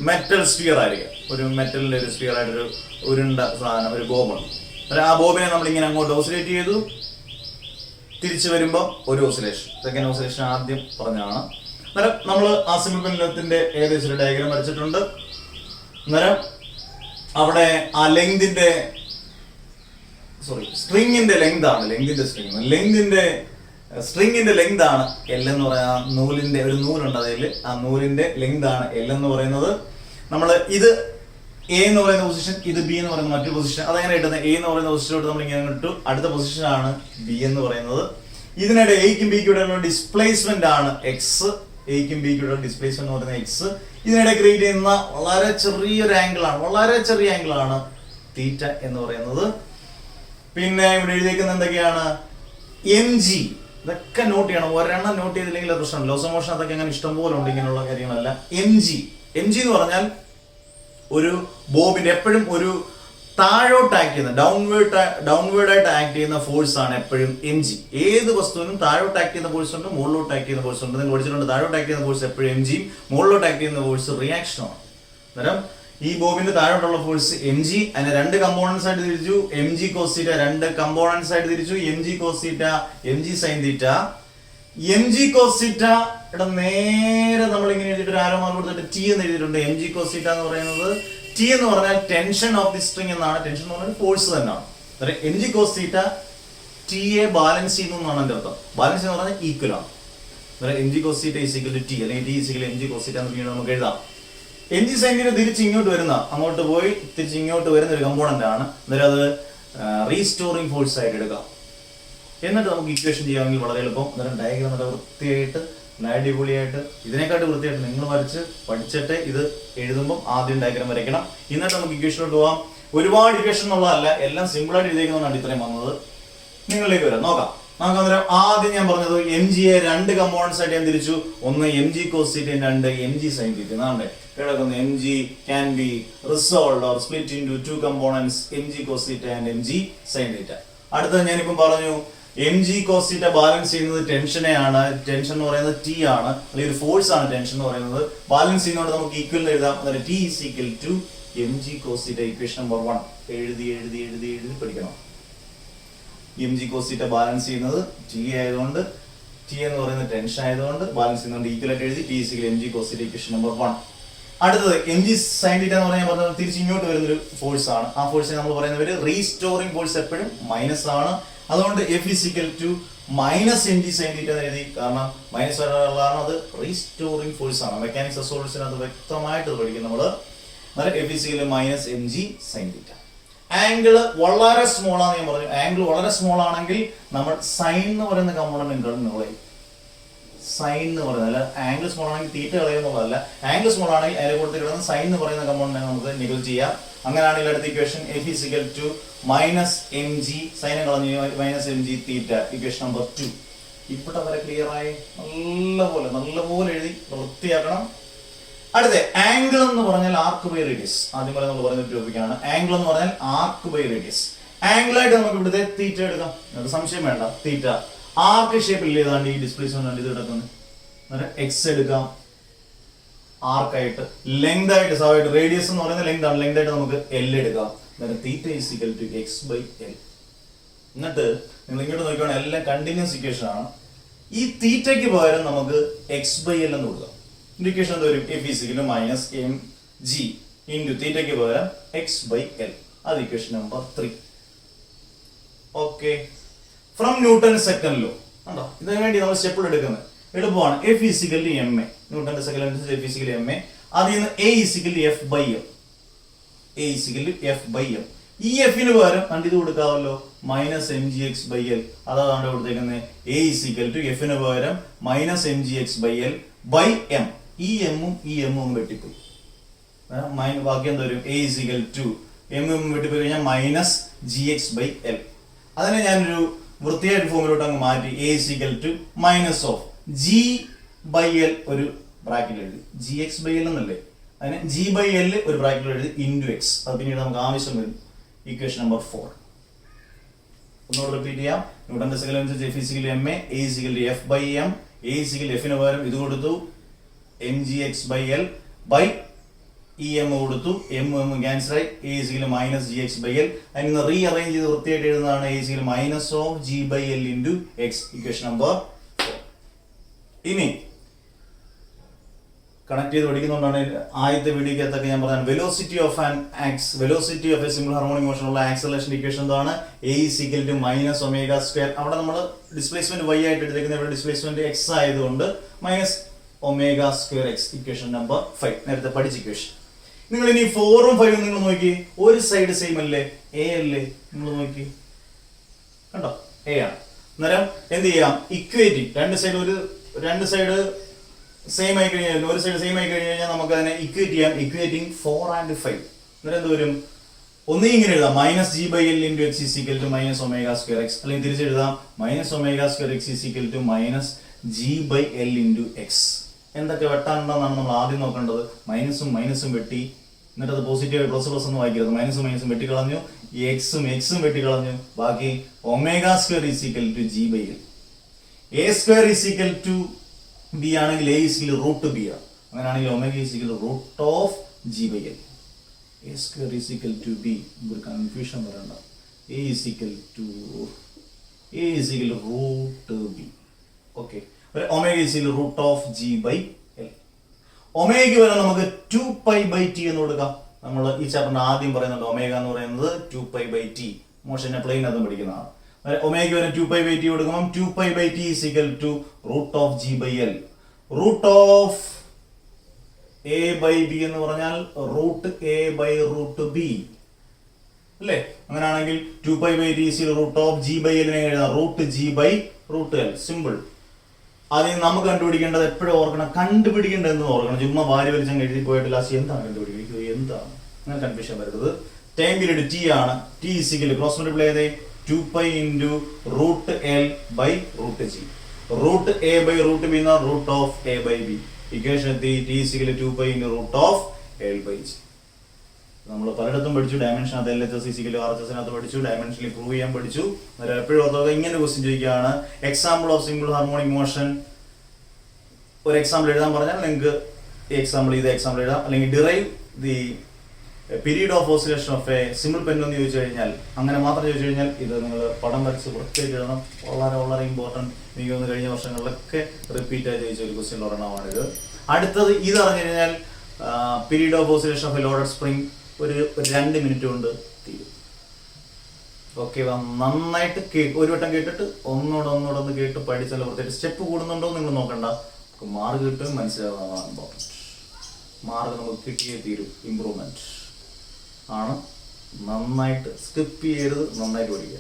മെറ്റൽ സ്ഫിയർ ആയിരിക്കും. ഒരു മെറ്റലിന്റെ ഒരു സ്ഫിയർ ആയിട്ടൊരു ഉരുണ്ട സാധനം, ഒരു ബോബുണ്ട്. ആ ബോബിനെ നമ്മൾ ഇങ്ങനെ അങ്ങോട്ട് ഓസിലേറ്റ് ചെയ്തു. തിരിച്ചു വരുമ്പോൾ ഒരു ഓസിലേഷൻ, സെക്കൻഡ് ഓസിലേഷൻ ആദ്യം പറഞ്ഞാണ്. അന്നേരം നമ്മൾ ആ സിമ്പിൾ പെൻഡുലത്തിന്റെ ഏകദേശം ഒരു ഡയഗ്രാം വരച്ചിട്ടുണ്ട്. അന്നേരം അവിടെ ആ ലെങ്തിന്റെ സ്ട്രിങ്ങിന്റെ ലെങ്ത് ആണ്, സ്ട്രിങ്ങിന്റെ ലെങ്ത് ആണ് എൽ എന്ന് പറയുന്ന നൂലിന്റെ ഒരു നൂലുണ്ട്, അതിൽ ആ നൂലിന്റെ ലെങ്ത് ആണ് എൽ എന്ന് പറയുന്നത്. നമ്മൾ ഇത് എ എന്ന് പറയുന്ന പൊസിഷൻ, ഇത് ബി എന്ന് പറയുന്ന മറ്റൊരു പൊസിഷൻ. അതങ്ങനെ കിട്ടുന്നത് എ എന്ന് പറയുന്ന പൊസിഷനിലോട്ട് നമ്മൾ ഇങ്ങനെ ഇട്ടു. അടുത്ത പൊസിഷനാണ് ബി എന്ന് പറയുന്നത്. ഇതിനിടെ എയ്ക്കും ബിക്കും ഇടയിലുള്ള ഡിസ്പ്ലേസ്മെന്റ് ആണ് എക്സ്. എയ്ക്കും ബിക്കും ഇടയിലുള്ള ഡിസ്പ്ലേസ്മെന്റ് എന്ന് പറയുന്നത് എക്സ്. ഇതിനിടെ ക്രിയേറ്റ് ചെയ്യുന്ന വളരെ ചെറിയൊരു ആംഗിൾ ആണ് തീറ്റ എന്ന് പറയുന്നത്. പിന്നെ ഇവിടെ എഴുതിയിരിക്കുന്ന എന്തൊക്കെയാണ്? M G. ഇതൊക്കെ നോട്ട് ചെയ്യണം. ഒരെണ്ണം നോട്ട് ചെയ്തില്ലെങ്കിൽ പ്രശ്നം. ലോസ് ഓഫ് മോഷൻ അതൊക്കെ അങ്ങനെ ഇഷ്ടംപോലെ ഉണ്ട്, ഇങ്ങനെയുള്ള കാര്യങ്ങളല്ല. എം ജി എന്ന് പറഞ്ഞാൽ ഒരു ബോബിന്റെ എപ്പോഴും ഒരു താഴോട്ട് ആക്ട് ചെയ്യുന്ന ഡൗൺവേർഡ് ആയിട്ട് ആക്ട് ചെയ്യുന്ന ഫോഴ്സ് ആണ് എപ്പോഴും എം ജി. ഏത് വസ്തുവിനും താഴോട്ട് ആക്ട് ചെയ്യുന്ന ഫോഴ്സ് ഉണ്ട്, മുകളിലോട്ട് ആക്ട് ചെയ്യുന്ന ഫോഴ്സ് ഉണ്ട്. നിങ്ങൾ പഠിച്ചിട്ടുണ്ട്, താഴോട്ട് ആക്ട് ചെയ്യുന്ന ഫോഴ്സ് എപ്പോഴും എം ജി, മുകളിലോട്ട് ആക്ട് ചെയ്യുന്ന ഫോഴ്സ് റിയാക്ഷനാണ്. അന്നേരം ഈ ബോബിന്റെ താഴോട്ടുള്ള ഫോഴ്സ് എം ജി. അതിനെ രണ്ട് കമ്പോണൻസ് ആയിട്ട് തിരിച്ചു. എം ജി കോസ് തീറ്റ രണ്ട് കമ്പോണൻസ് ആയിട്ട് തിരിച്ചു. M G cos theta, M G sine theta. M G cos theta നേരെ നമ്മൾ ഇങ്ങനെ എഴുതിയിട്ട് ഒരു ആരോ മാർക്ക് കൊടുത്തിട്ട് ടി എന്ന് എഴുതിയിട്ടുണ്ട്. എം ജി കോസ് തീറ്റ എന്ന് പറയുന്നത്, ടി എന്ന് പറഞ്ഞാൽ ടെൻഷൻ ഓഫ് ദി സ്ട്രിങ് എന്നാണ്. ടെൻഷൻ എന്ന് പറഞ്ഞാൽ ഫോഴ്സ് തന്നെയാണ്. M G cos theta T എ ബാലൻസ് ചെയ്യുന്നു എന്നാണ് എന്റെ അർത്ഥം. ബാലൻസ് എന്ന് പറഞ്ഞാൽ ഈക്വൽ ആണ്. M G cos theta is equal to T, അല്ലെങ്കിൽ T is equal M G cos theta എന്ന് പിന്നീട് നമുക്ക് എഴുതാം. എം ജി സൈൻ തീറ്റ തിരിച്ച് ഇങ്ങോട്ട് വരുന്ന, അങ്ങോട്ട് പോയി തിരിച്ച് ഇങ്ങോട്ട് വരുന്ന ഒരു കമ്പോണന്റ് ആണ്. അന്നേരം അത് റീസ്റ്റോറിംഗ് ഫോഴ്സ് ആയിട്ട് എടുക്കാം. എന്നിട്ട് നമുക്ക് ഇക്വേഷൻ ചെയ്യാമെങ്കിൽ വളരെ എളുപ്പം. അന്നേരം ഡയഗ്രാം നല്ല വൃത്തിയായിട്ട്, അടിപൊളിയായിട്ട്, ഇതിനെക്കാട്ട് വൃത്തിയായിട്ട് നിങ്ങൾ വരച്ച് പഠിച്ചിട്ട് ഇത് എഴുതുമ്പോൾ ആദ്യം ഡയഗ്രാം വരയ്ക്കണം. എന്നിട്ട് നമുക്ക് ഇക്വേഷനിലോട്ട് പോകാം. ഒരുപാട് ഇക്വേഷൻ എന്നുള്ളതല്ല, എല്ലാം സിമ്പിൾ ആയിട്ട് എഴുതിയിരിക്കുന്നതാണ് ഇത്രയും വന്നത്. നിങ്ങളിലേക്ക് വരാം, നോക്കാം. നമുക്ക് അന്നേരം ആദ്യം ഞാൻ പറഞ്ഞത് എം ജിയെ രണ്ട് കമ്പോണൻസ് ആയിട്ട് ഞാൻ തിരിച്ചു. ഒന്ന് എം ജി കോസ് തീറ്റ, രണ്ട് എം ജി സൈൻ തീറ്റ. നമ്മുടെ കിടക്കുന്ന M G can be resolved or split into two components, M G cos theta and M G sine theta. അടുത്തത് ഞാനിപ്പം പറഞ്ഞു, M G cos theta balance ചെയ്യുന്നത് ടെൻഷനെയാണ്. Tension എന്ന് പറയുന്നത് ടി ആണ്, അല്ലെങ്കിൽ ഒരു ഫോഴ്സ് ആണ് ടെൻഷൻ എന്ന് പറയുന്നത്. ബാലൻസ് ചെയ്യുന്നതുകൊണ്ട് നമുക്ക് ഈക്വൽ എഴുതാം. അതായത് T is equal to M G cos theta. Equation number 1 എഴുതി പഠിക്കണം. M G cos theta balance ചെയ്യുന്നത് ടി ആയതുകൊണ്ട്, ടി എന്ന് പറയുന്നത് ടെൻഷൻ ആയതുകൊണ്ട് ബാലൻസ് ചെയ്യുന്നതുകൊണ്ട് ഈക്വൽ ആയിട്ട് എഴുതി. T is equal M G cos theta, equation number 1. അടുത്തത് എം ജി സൈൻ തീറ്റ എന്ന് പറഞ്ഞാൽ തിരിച്ച് ഇങ്ങോട്ട് വരുന്നൊരു ഫോഴ്സ് ആണ്. ആ ഫോഴ്സിനെ നമ്മൾ പറയുന്നവര് റീസ്റ്റോറിംഗ് ഫോഴ്സ് എപ്പോഴും മൈനസ് ആണ്. അതുകൊണ്ട് F is equal to minus M G sine theta എന്ന് എഴുതി. കാരണം മൈനസ് വരാനുള്ളതാണ്, അത് റീസ്റ്റോറിംഗ് ഫോഴ്സ് ആണ്. മെക്കാനിക്സ് ഓഫ് സോളിഡ്സിന് അത് വ്യക്തമായിട്ട് പഠിക്കും നമ്മള്. F is equal minus M G sine theta. Angle വളരെ സ്മോൾ ആണെന്ന് ഞാൻ പറഞ്ഞു. ആംഗിൾ വളരെ സ്മോൾ ആണെങ്കിൽ നമ്മൾ സൈൻ എന്ന് പറയുന്ന കമ്പോണന്റ് കളയും. സൈൻ എന്ന് പറയുന്നത് അല്ല, ആംഗിൾ സ്മോൾ ആണെങ്കിൽ തീറ്റ കളയുന്നുള്ളതല്ല. ആംഗിൾ സ്മോൾ ആണെങ്കിൽ അതിനെ കൊടുത്ത് കിടന്ന് സൈൻ എന്ന് പറയുന്ന കമ്പോണന്റ് നമുക്ക് നെഗ്ലക്ട് ചെയ്യാം. അങ്ങനെയാണെങ്കിൽ അടുത്ത equation F is equal to minus M G, സൈനെ കളഞ്ഞു minus M G theta, equation number 2. ഇവിടെ വരെ ക്ലിയർ ആയി? നല്ലപോലെ എഴുതി വൃത്തിയാക്കണം. അടുത്ത ആംഗിൾ എന്ന് പറഞ്ഞാൽ ആർക്ക് ബൈ റേഡിയസ്. ആദ്യം പോലെ നമ്മൾ പറയുന്ന ടോപ്പിക്കാണ്. ആംഗിൾ എന്ന് പറഞ്ഞാൽ ആർക്ക് ബൈ റേഡിയസ്. ആംഗിൾ ആയിട്ട് നമുക്ക് ഇവിടുത്തെ തീറ്റ എടുക്കാം, നമുക്ക് സംശയം വേണ്ട. തീറ്റ ആർക്ക് ഷേപ്പിൽ ഏതാണ്ട് ഈ ഡിസ്പ്ലേസ്മെന്റ് ഇത് കിടക്കുന്നത്. എക്സ് എടുക്കാം ആർക്കായിട്ട്, ലെങ്ത് ആയിട്ട് സ്വാഭാവികമായിട്ട് റേഡിയസ് എന്ന് പറയുന്നത് ലെങ്ത് ആണ്. ലെങ്ത് ആയിട്ട് നമുക്ക് എൽ എടുക്കാം. Theta is equal to X by L. എന്നിട്ട് നിങ്ങൾ ഇങ്ങോട്ട് നോക്കിയാൽ എല്ലാം കണ്ടിന്യൂസ് ഇക്വേഷൻ ആണ്. ഈ തീറ്റയ്ക്ക് പകരം നമുക്ക് എക്സ് ബൈ എൽ എന്ന് കൊടുക്കാം. ഇക്വേഷൻ എന്ത് വരും? F is equal to minus M G into തീറ്റയ്ക്ക് പകരം എക്സ് ബൈ എൽ. അത് equation number 3. Okay. From Newton second law ഉണ്ടോ? ഇതിനു വേണ്ടി നമ്മൾ സ്റ്റെപ്പ് എടുക്കുന്നത് എളുപ്പമാണ്. F is equal to M A, ന്യൂട്ടന്റെ second law F is equal to M A. അതിൽ നിന്ന് A is equal to F by M. A is equal to F by M. ഈ എഫിന് പകരം കണ്ടിത് കൊടുക്കാമല്ലോ, minus M G X by L. അതാണ് കൊടുത്തേക്കുന്നത്. എ ഈസ് ഈക്വൽ ടു എഫിന് പകരം minus M G X by L by M. ഈ എമ്മും വെട്ടിപ്പോയി. ബാക്കി എന്താ വരും? A is equal to M വെട്ടിപ്പോയി കഴിഞ്ഞാൽ minus G X by L. അതിനെ ഞാനൊരു വൃത്തിയായിട്ട് ഫോമിലോട്ട് അങ്ങ് മാറ്റി. A is equal to minus of G by L, ഒരു ബ്രാക്കറ്റ് എഴുതി. ജി എക്സ് ബൈ എൽ എന്നല്ലേ, അതിന് G/L ഒരു ബ്രാക്കറ്റിൽ എഴുതി ഇൻറ്റു എക്സ്. അത് പിന്നീട് നമുക്ക് ആവശ്യം വരും. ഇക്വേഷൻ നമ്പർ 4 ഒന്നുകൂടെ റിപ്പീറ്റ് ചെയ്യാം. ന്യൂട്ടന്റെ സെക്കൻഡ് ലോ അനുസരിച്ച് F = ma, A = F/m. A = F ന് പകരം ഇത് കൊടുത്തു mgx/L ബൈ em കൊടുത്തു. m ക്യാൻസൽ ആയി. A = -gx/L. അതിന് റീഅറേഞ്ച് ചെയ്ത് വൃത്തിയായിട്ട് എഴുതുന്നതാണ് A = -G/L into X. Equation number 4. ഇനി കണക്ട് ചെയ്ത് പഠിക്കുന്നുണ്ടാണ് ആദ്യത്തെ വീഡിയോക്കകത്തൊക്കെ ഞാൻ പറഞ്ഞ velocity of a simple harmonic motion ഉള്ള ആക്സലറേഷൻ ഇക്വേഷൻ എന്താണ്? A = -ω². അവിടെ നമ്മൾ ഡിസ്പ്ലേസ്മെന്റ് y ആയിട്ട് എടുത്തേക്കുന്നത്, ഇവിടെ ഡിസ്പ്ലേസ്മെന്റ് x ആയതുകൊണ്ട് -ω²x. ഇക്വേഷൻ നമ്പർ 5 നേരത്തെ പഠിച്ച ഇക്വേഷൻ. നിങ്ങൾ ഇനി 4 ഉം 5 ഉം നിങ്ങൾ നോക്കി, ഒരു സൈഡ് സെയിം അല്ലേ? A അല്ലേ? നിങ്ങൾ നോക്കി കണ്ടോ, A ആണ്. അന്നേരം എന്ത് ചെയ്യാം? ഇക്വേറ്റിംഗ് രണ്ട് സൈഡ് സെയിം ആയി കഴിഞ്ഞാൽ, ഒരു സൈഡ് സെയിം ആയി കഴിഞ്ഞാൽ നമുക്ക് അതിനെ ഇക്വേറ്റ് ചെയ്യാം. Equating 4 and 5. അന്നേരം എന്ത് വരും? ഒന്നേ ഇങ്ങനെ എഴുതാം, -G/L ഇൻറ്റു x = -ω²x. അല്ലെങ്കിൽ തിരിച്ചെഴുതാം, -ω²x = -G/L ഇൻറ്റു എക്സ്. എന്തൊക്കെ വെട്ടാനുണ്ടെന്നാണ് നമ്മൾ ആദ്യം നോക്കേണ്ടത്. മൈനസും വെട്ടി, എന്നിട്ട് അത് പോസിറ്റീവ് പ്ലസ് ഒന്നും വായിക്കരുത്. മൈനസും വെട്ടിക്കളഞ്ഞു, എക്സും വെട്ടിക്കളഞ്ഞു. ബാക്കി ω² = G/L. A² B ആണെങ്കിൽ A √B ആണ്. അങ്ങനെയാണെങ്കിൽ ω √G/L. A² B. ഒരു കൺഫ്യൂഷൻ വരണ്ട. A √B. Okay, ω √G/L. ഒമേഗയ്ക്ക് വരെ നമുക്ക് 2π/T എന്ന് കൊടുക്കാം. നമ്മൾ ഈ ചാപ്റ്ററിന്റെ ആദ്യം പറയുന്നുണ്ട് ഒമേഗ എന്ന് പറയുന്നത് 2π/T. മോഷനെ പ്ലെയിൻ അതും പഠിക്കുന്നതാണ്. ഒമേഗയ്ക്ക് വരെ 2π/T കൊടുക്കുമ്പോൾ 2π/T = √G/L. √A/B എന്ന് പറഞ്ഞാൽ √A/√B അല്ലേ? അങ്ങനെയാണെങ്കിൽ 2π/T √G/L എഴുതാം, √G/√L. സിമ്പിൾ. ആദ്യം നമുക്ക് കണ്ടുപിടിക്കേണ്ടത് എപ്പോഴും ഓർക്കണം, കണ്ടുപിടിക്കേണ്ടതെന്ന് ഓർക്കണം. ചുമ്മാ വാരി വലിച്ചങ്ങ് എഴുതി പോയിട്ട് ലാസ്റ്റ് എന്താണ് കണ്ടുപിടിക്കുന്നത്, എന്താണ് അങ്ങനെ കൺഫ്യൂഷൻ വരരുത്. ടൈം പീരീഡ് T ആണ്. T = ക്രോസ് മൾട്ടിപ്ലൈ ചെയ്തേ 2π × √L/√G. √A/√B എന്ന √A/B. ഇക്വേഷൻ എത്തി. T = 2π × √L/G. നമ്മൾ പലയിടത്തും പഠിച്ചു. ഡയമെൻഷൻ LHS RHS പഠിച്ചു. ഡയമെൻഷനിൽ പ്രൂവ് ചെയ്യാൻ പഠിച്ചു. എപ്പോഴും ഓർക്കുക, ഇങ്ങനെ ക്വസ്റ്റ്യൻ ചോദിക്കുകയാണ്, example of simple harmonic motion. ഒരു എക്സാമ്പിൾ എഴുതാൻ പറഞ്ഞാൽ നിങ്ങൾക്ക് ഇത് എക്സാമ്പിൾ എഴുതാം. അല്ലെങ്കിൽ derive the period of oscillation of a simple pen എന്ന് ചോദിച്ചു കഴിഞ്ഞാൽ, അങ്ങനെ മാത്രം ചോദിച്ചു കഴിഞ്ഞാൽ ഇത് നിങ്ങൾ പടം വരച്ച് പ്രത്യേകിച്ച് എഴുതണം. വളരെ ഇമ്പോർട്ടൻറ്റ്. എനിക്ക് തോന്നുന്നു കഴിഞ്ഞ വർഷങ്ങളിലൊക്കെ റിപ്പീറ്റ് ആയി ചോദിച്ച ഒരു ക്വസ്റ്റ്യൻ ഒരെണ്ണമാണിത്. അടുത്തത് ഇത് അറിഞ്ഞു കഴിഞ്ഞാൽ period of oscillation of a loaded spring ഒരു 2 മിനിറ്റ് കൊണ്ട് തീരും. ഓക്കെ, നന്നായിട്ട് ഒരു വട്ടം കേട്ടിട്ട് ഒന്നുകൂടെ കേട്ട് പഠിച്ചാൽ പ്രത്യേകിച്ച് സ്റ്റെപ്പ് കൂടുന്നുണ്ടോ നിങ്ങൾ നോക്കണ്ട. മാർക്ക് കിട്ടും, മനസ്സിലാവുന്നതാണ് ഇമ്പോർട്ടൻറ്റ്. മാർക്ക് നമുക്ക് കിട്ടിയേ തീരും. ഇമ്പ്രൂവ്മെന്റ് ആണ്. നന്നായിട്ട് സ്കിപ്പ് ചെയ്യരുത്, നന്നായിട്ട് പഠിക്കുക.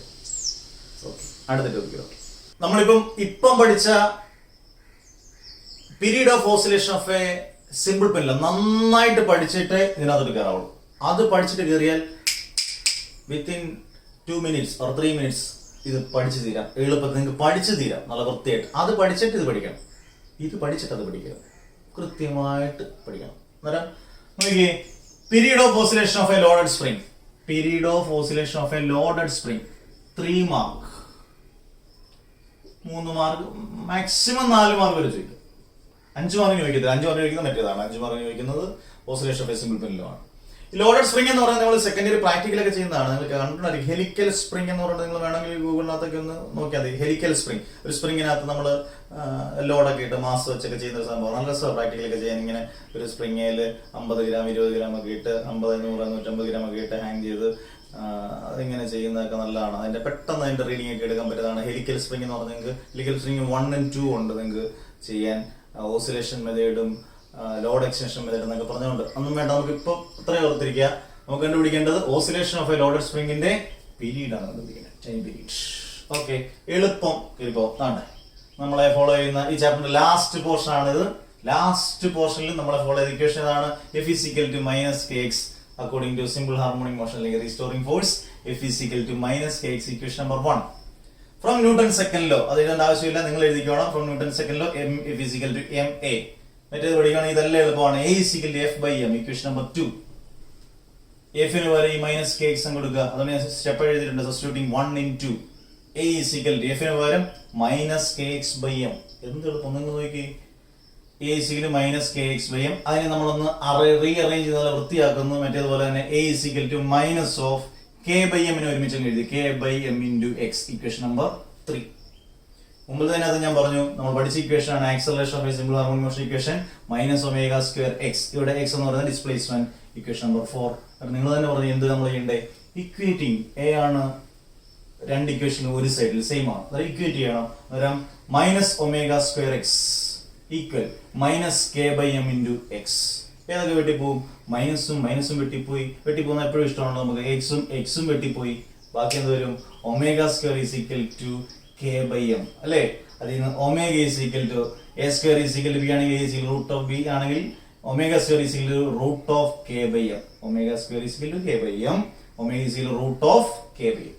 ഓക്കെ, അടുത്ത ടോപ്പിക്. ഓക്കെ, നമ്മളിപ്പം പഠിച്ച period of oscillation of a simple pendulum നന്നായിട്ട് പഠിച്ചിട്ട് ഇതിനകത്തോട്ട് കയറാവുള്ളൂ. അത് പഠിച്ചിട്ട് കയറിയാൽ വിത്തിൻ 2 minutes or 3 minutes ഇത് പഠിച്ചു തീരാം. എളുപ്പത്തിൽ നിങ്ങൾക്ക് പഠിച്ചു തീരാം നല്ല വൃത്തിയായിട്ട്. അത് പഠിച്ചിട്ട് ഇത് പഠിക്കണം, ഇത് പഠിച്ചിട്ട് അത് പഠിക്കണം, കൃത്യമായിട്ട് പഠിക്കണം. അന്നേരം നോക്കിയേ, period of oscillation of a loaded spring. Period of oscillation of a loaded spring 3 mark, 3 mark, maximum 4 mark വരെ ചോദിക്കും. 5 മാർക്ക് ചോദിക്കത്തില്ല. 5 മാർക്ക് ചോദിക്കുന്നത് മറ്റേതാണ്. 5 മാർക്ക് ചോദിക്കുന്നത് ഓസിലേഷൻ ഓഫ് എ സിമ്പിൾ പെനിലാണ്. ലോഡഡ് സ്പ്രിംഗ് എന്ന് പറയുന്നത് നമ്മൾ സെക്കൻഡ് ഇയർ പ്രാക്ടിക്കലൊക്കെ ചെയ്യുന്നതാണ്. നിങ്ങൾ കണ്ടിട്ടുണ്ടായിരിക്കും. ഹെലിക്കൽ സ്പ്രിംഗ് എന്ന് പറയുന്നത് നിങ്ങൾ വേണമെങ്കിൽ ഗൂഗിളിനകത്തൊക്കെ ഒന്ന് നോക്കിയാൽ മതി. ഹെലിക്കൽ സ്പ്രിംഗ്, ഒരു സ്പ്രിങ്ങിനകത്ത് നമ്മൾ ലോഡൊക്കെ ഇട്ട് മാസ് വെച്ചൊക്കെ ചെയ്യുന്ന ഒരു സംഭവം. നല്ല രസമാണ് പ്രാക്ടിക്കലൊക്കെ ചെയ്യാൻ. ഇങ്ങനെ ഒരു സ്പ്രിങ്ങിൽ 50 ഗ്രാം 20 ഗ്രാം ഒക്കെ ഇട്ട് 50, 100, 150 ഗ്രാം ഒക്കെ ഇട്ട് ഹാങ് ചെയ്ത് അതിങ്ങനെ ചെയ്യുന്നതൊക്കെ നല്ലതാണ്. അതിന്റെ പെട്ടെന്ന് അതിന്റെ റീഡിംഗ് ഒക്കെ എടുക്കാൻ പറ്റുന്നതാണ് ഹെലിക്കൽ സ്പ്രിംഗ് എന്ന് പറഞ്ഞാൽ. നിങ്ങൾക്ക് ഹെലിക്കൽ സ്പ്രിംഗ് 1 and 2 ഉണ്ട് നിങ്ങൾക്ക് ചെയ്യാൻ. ഓസിലേഷൻ മെത്തേഡും ലോഡ് എക്സ്റ്റൻഷൻ മെത്തേഡ് എന്നൊക്കെ പറഞ്ഞുകൊണ്ട് ഒന്നും വേണ്ട. നമുക്ക് ഇപ്പൊ ഇത്രയും ഓർത്തിരിക്കുക. നമുക്ക് കണ്ടുപിടിക്കേണ്ടത് ഓസിലേഷൻ ഓഫ് എ ലോഡഡ് സ്പ്രിംഗിന്റെ പീരീഡ് ആണ് കണ്ടുപിടിക്കുന്നത്, ടൈം പീരീഡ്. ഓക്കെ, എളുപ്പം താണ്ടെ നമ്മളെ ഫോളോ ചെയ്യുന്ന ഈ ചാപ്റ്ററിന്റെ ലാസ്റ്റ് പോർഷൻ ആണിത്. ലാസ്റ്റ് പോർഷനിൽ നമ്മളെ ഫോളോ ചെയ്ത ഇക്വേഷൻ ഏതാണ്? F = -kx according to simple harmonic motion അല്ലെങ്കിൽ restoring force. F = -kx equation number 1 from Newton second law. അത് എഴുതേണ്ട ആവശ്യമില്ല, നിങ്ങൾ എഴുതിക്കോണം. From Newton second law F = ma. മറ്റേത് പഠിക്കുകയാണെങ്കിൽ ഇതെല്ലാം എളുപ്പമാണ്. A is equal to F by M, equation number 2. എഫിന് വരെ ഈ മൈനസ് കെ എക്സ് കൊടുക്കുക. അതുകൊണ്ട് ഞാൻ സ്റ്റെപ്പ് എഴുതിയിട്ടുണ്ട്, substituting 1 into A is equal to എഫിന് പകരം minus K X by M. എന്ത് എളുപ്പം നിങ്ങൾ നോക്കി. A is equal to minus K X by M. അതിനെ നമ്മളൊന്ന് റീഅറേഞ്ച് ചെയ്ത് വൃത്തിയാക്കുന്നു. മറ്റേതുപോലെ തന്നെ A is equal to minus of K by എമ്മിനെ ഒരുമിച്ച് എഴുതി, K by M into X, equation number 3. മുമ്പിൽ തന്നെ അത് ഞാൻ പറഞ്ഞു, നമ്മൾ പഠിച്ച ഇക്വേഷൻ ആണ് acceleration of a simple harmonic motion equation minus omega square X. ഇവിടെ എക്സ് എന്ന് പറയുന്നത് ഡിസ്പ്ലേസ്മെന്റ്, ഇക്വേഷൻ നമ്പർ 4. നിങ്ങൾ തന്നെ പറഞ്ഞു എന്ത് നമ്മൾ ചെയ്യണ്ടേ, ഇക്വേറ്റിംഗ്. എ ആണ് രണ്ട് ഇക്വേഷൻ ഒരു സൈഡിൽ സെയിം ആണ്, അതായത് ഇക്വേറ്റ് ചെയ്യണം. അന്നേരം minus omega square X equal minus K by M into X. ഏതൊക്കെ വെട്ടിപ്പോവും, മൈനസും മൈനസും വെട്ടിപ്പോയി. വെട്ടിപ്പോകുന്ന എപ്പോഴും ഇഷ്ടമാണ് നമുക്ക്. എക്സും എക്സും വെട്ടിപ്പോയി, ബാക്കി എന്ത് വരും, omega square is equal to K by M അല്ലേ. അതിൽ നിന്ന് omega is equal to A square is equal to B ആണെങ്കിൽ എ റൂട്ട് ഓഫ് ബി ആണെങ്കിൽ omega square is equal to root of K by M. Omega square is equal to K by M, omega is equal to root of K by M.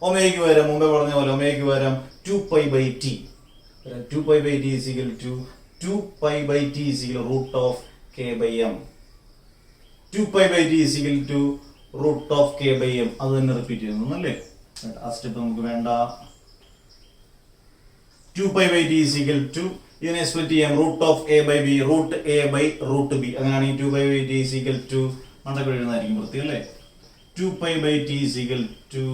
ഒമേഗയ്ക്ക് വരാം മുമ്പേ പറഞ്ഞ പോലെ ഒമേഗയ്ക്ക് വരാം 2π by t. 2π by t is equal to 2π by t is equal to root of k by m. 2π by t is equal to root of k by m. അത് തന്നെ repeat ചെയ്യുന്നു അല്ലേ. ആ സ്റ്റെപ്പ് നമുക്ക് വേണ്ട. 2π by t is equal to ഇതിനെ split ചെയ്യാം, root of A by B, root A by root B. അങ്ങനെയാണെങ്കിൽ 2π by t is equal to മണ്ടൊക്കെ എഴുതുന്നതായിരിക്കും വൃത്തി അല്ലേ. 2π by t is equal to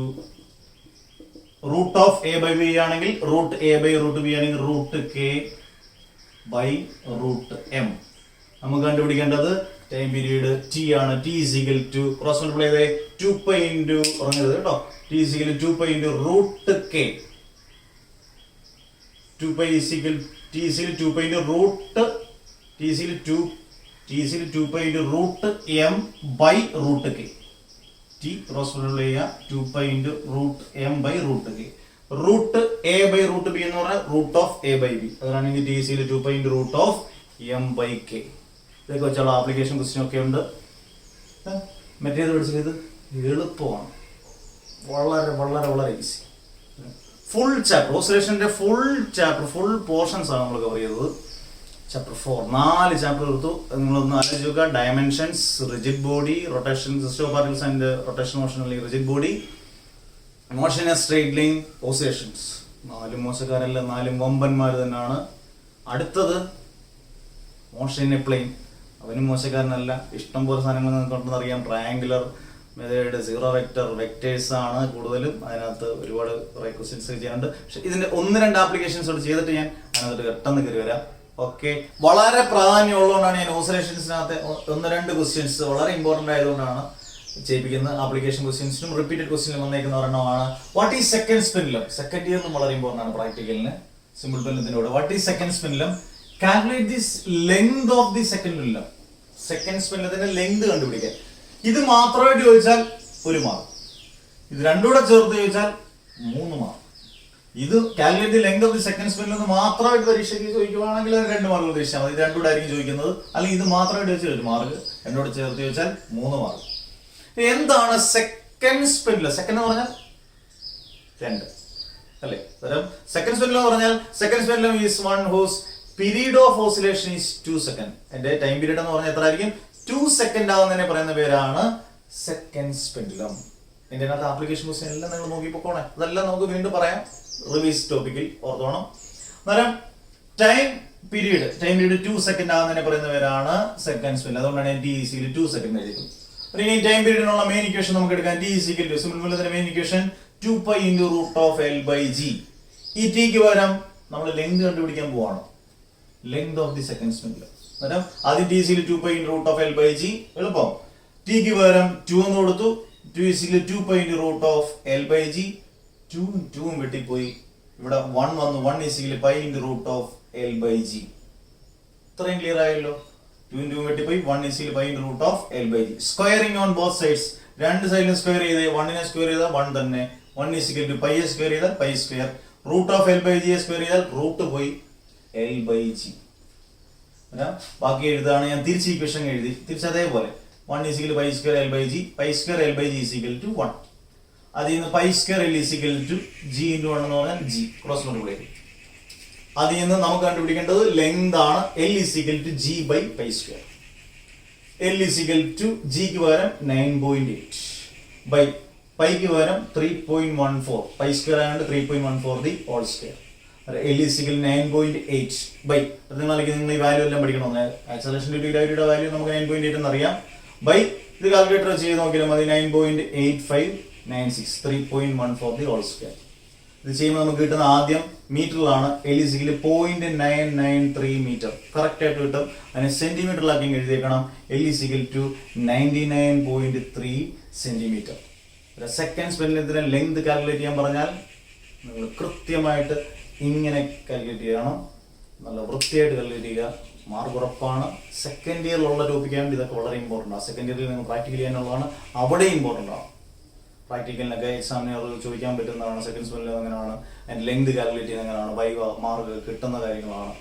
root of A by B ആണെങ്കിൽ root A by root B ആണെങ്കിൽ root K by root M. നമുക്ക് കണ്ടുപിടിക്കേണ്ടത് time period T ആണ്. T is equal to cross multiply ചെയ്തേ 2π into പറഞ്ഞത് കേട്ടോ. T is equal to 2π into root K. 2π is equal T is equal 2π into root T is equal 2π into root M by root K. T cross multiply ചെയ്യുക 2π into root M by root K. Root A by root B എന്ന് പറഞ്ഞാൽ root of A by B. അതാണെങ്കിൽ T is equal 2π into root of M by K. ഇതൊക്കെ വെച്ചുള്ള application question ഒക്കെ ഉണ്ട്. മറ്റേത് പഠിച്ചത് എളുപ്പമാണ്, വളരെ വളരെ വളരെ ഈസി. ഫുൾ ചാപ്റ്റർ ഓസിലേഷന്റെ ഫുൾ ചാപ്റ്റർ ഫുൾ പോർഷൻസ് ആണ് നമ്മൾ കവർ ചെയ്തത്. ചാപ്റ്റർ 4 4 ചാപ്റ്റർ എടുത്തു. നിങ്ങളൊന്ന് ആലോചിക്കുക. Dimensions, rigid body, rotation, system of particles and rotation motion അല്ലെങ്കിൽ rigid body, motion a straight line, oscillations. 4 മോശക്കാരല്ല, 4 വമ്പന്മാർ തന്നെയാണ്. അടുത്തത് മോഷൻ എ പ്ലെയിൻ. അവനും മോശക്കാരനല്ല, ഇഷ്ടം പോലെ സാധനങ്ങൾ നിങ്ങൾക്ക് അറിയാം. Triangular method, zero vector, vectors ആണ് കൂടുതലും. അതിനകത്ത് ഒരുപാട് കുറെ ക്വസ്റ്റ്യൻസ് ചെയ്യാനുണ്ട്. പക്ഷെ ഇതിന്റെ 1-2 ആപ്ലിക്കേഷൻസ് ചെയ്തിട്ട് ഞാൻ അതിനകത്ത് പെട്ടെന്ന് കയറി വരാം. ഓക്കെ, വളരെ പ്രാധാന്യമുള്ളതുകൊണ്ടാണ് ഞാൻ ഓസിലേഷൻസിനകത്ത് 1-2 ക്വസ്റ്റ്യൻസ് വളരെ ഇമ്പോർട്ടന്റ് ആയതുകൊണ്ടാണ് ചെയ്യിപ്പിക്കുന്നത്. ആപ്ലിക്കേഷൻ ക്വസ്റ്റ്യൻസിനും റിപ്പീറ്റഡ് ക്വസ്റ്റ്യനും വന്നേക്കുന്ന ഒരെണ്ണമാണ് what is second pendulum. Second ഇയറിനും വളരെ ഇമ്പോർട്ടന്റ് ആണ് പ്രാക്ടിക്കലിന്. സിമ്പിൾ പെൻഡുലത്തിനോട് what is second pendulum, calculate this length of the second pendulum. Second സ്പിൻഡുലത്തിന്റെ ലെങ്ത് കണ്ടുപിടിക്കാൻ. ഇത് മാത്രമായിട്ട് ചോദിച്ചാൽ 1 മാർക്ക്, ഇത് രണ്ടുകൂടെ ചേർത്ത് ചോദിച്ചാൽ 3 മാർക്ക്. ഇത് calculate the length of the second pendulum മാത്രമായിട്ട് പരീക്ഷയ്ക്ക് ചോദിക്കുവാണെങ്കിൽ 2 മാർക്ക് പ്രതീക്ഷിച്ചാൽ മതി. ഇത് രണ്ടുകൂടെ ആയിരിക്കും ചോദിക്കുന്നത്. അല്ലെങ്കിൽ ഇത് മാത്രമായിട്ട് ചോദിച്ചാൽ 1 മാർക്ക്, രണ്ടോട് ചേർത്ത് ചോദിച്ചാൽ 3 മാർക്ക്. എന്താണ് സെക്കൻഡ് സ്പിൻഡുലം? സെക്കൻഡ് എന്ന് പറഞ്ഞാൽ 2 അല്ലേ. സെക്കൻഡ് സ്പിൻഡുലം എന്ന് പറഞ്ഞാൽ second pendulum is one whose period of oscillation is 2 second. എന്റെ ടൈം പീരീഡ് എന്ന് പറഞ്ഞാൽ എത്ര ആയിരിക്കും? 2 സെക്കൻഡ് ആവുന്നതിനെ പറയുന്ന പേരാണ് സെക്കൻഡ് സ്പിൻഡുലം. ഇതിന്റെ അകത്ത് ആപ്ലിക്കേഷൻ ക്വസ്റ്റ്യൻ എല്ലാം നിങ്ങൾ നോക്കി പോക്കോണേ. അതെല്ലാം നമുക്ക് വീണ്ടും പറയാം റിവൈസ് ടോപ്പിക്കിൽ, ഓർത്തോണം. അന്നേരം ടൈം പീരീഡ് 2 സെക്കൻഡ് ആവുന്നതിനെ പറയുന്ന പേരാണ് സെക്കൻഡ് സ്പിൻഡുലം. അതുകൊണ്ടാണ് ഞാൻ ടി ഈസ് ഈക്വൽ 2 സെക്കൻഡ് എഴുതിയത്. ഇനി ടൈം പീരീഡിനുള്ള മെയിൻ ഇക്വേഷൻ നമുക്ക് എടുക്കാം. T is equal to simple പെൻഡുലത്തിന്റെ main equation 2π into root of L by G. ഈ ടിക്ക് പകരം നമ്മൾ ലെങ്ത് കണ്ടുപിടിക്കാൻ പോവാണ്. Length of the second pendulum. അന്നേരം ആദ്യം T is equal 2π into root of L by G. എളുപ്പം. ടിക്ക് പകരം 2 എന്ന് കൊടുത്തു. 2 is equal 2π into root of L by G. 2 വെട്ടിപ്പോയി, ഇവിടെ 1 വന്നു. 1 is equal π into root of L by G. ഇത്രയും ക്ലിയർ ആയല്ലോ. 2 വെട്ടിപ്പോയി, 1 is equal π into root of L by G. Squaring on both sides. രണ്ട് സൈഡിലും സ്ക്വയർ ചെയ്ത് 1നെ സ്ക്വയർ ചെയ്താൽ 1 തന്നെ. 1 ഈസ് ഈക്വൽ ടു π സ്ക്വയർ ചെയ്താൽ π square. Root of L by G square ചെയ്താൽ റൂട്ട് പോയി എൽ ബൈ ജി. ബാക്കി എഴുതാണ് ഞാൻ തിരിച്ച് ഇക്വേഷൻ എഴുതി. തിരിച്ച് അതേപോലെ 1 is equal π square L by G. π square L by G is equal to 1. അതിൽ നിന്ന് π square L is equal to G into 1 എന്ന് പറഞ്ഞാൽ ജി. ക്രോസ് മൾട്ടിപ്ലൈ ചെയ്തു. അതിൽ നിന്ന് നമുക്ക് കണ്ടുപിടിക്കേണ്ടത് ലെങ്ത് ആണ്. L is equal to G by pi square. L is equal to G ക്ക് പകരം 9.8 by പൈക്ക് പകരം 3.14. പൈ സ്ക്വയർ ആയതുകൊണ്ട് 3.14 the whole square. L is equal to 9.8 by നിങ്ങൾ ഈ വാല്യൂ എല്ലാം പഠിക്കണം. ആക്സലറേഷൻ ഡ്യൂ ടു ഗ്രാവിറ്റിയുടെ വാല്യൂ നമുക്ക് 9.8 എന്ന് അറിയാം. ബൈ ഇത് കാൽക്കുലേറ്റർ ചെയ്ത് നോക്കിയാൽ മതി. 9.8596 3.14 the whole square. ഇത് ചെയ്യുമ്പോൾ നമുക്ക് കിട്ടുന്ന ആദ്യം മീറ്ററിലാണ്. L is equal to 0.993 metre correct ആയിട്ട് കിട്ടും. അതിനെ സെന്റിമീറ്ററിലാക്കി എഴുതിയേക്കണം. L is equal to 99.3 centimetre. Second സ്പെല്ലിന് ലെങ്ത് കാൽക്കുലേറ്റ് ചെയ്യാൻ പറഞ്ഞാൽ നിങ്ങൾ കൃത്യമായിട്ട് ഇങ്ങനെ കാൽക്കുലേറ്റ് ചെയ്യണം. നല്ല വൃത്തിയായിട്ട് കാൽക്കുലേറ്റ് ചെയ്യുക. മാർക്ക് ഉറപ്പാണ്. സെക്കൻഡ് ഇയറിലുള്ള ടോപ്പിക്കാണ്. ഇതൊക്കെ വളരെ ഇമ്പോർട്ടൻ്റ് ആണ്. സെക്കൻഡ് ഇയറിൽ നിങ്ങൾ പ്രാക്ടിക്കൽ ചെയ്യാനുള്ളതാണ്. അവിടെ ഇമ്പോർട്ടൻ്റ് ആണ്. പ്രാക്ടിക്കലിനൊക്കെ എക്സാമിന് അത് ചോദിക്കാൻ പറ്റുന്നതാണ്. സെക്കൻഡ് സ്പെല്ലിൽ എങ്ങനെയാണ് അതിൻ്റെ ലെങ്ത് കാൽക്കുലേറ്റ് ചെയ്യുന്നത് എങ്ങനെയാണ്, വൈവ മാർക്ക് കിട്ടുന്ന കാര്യങ്ങളാണ്.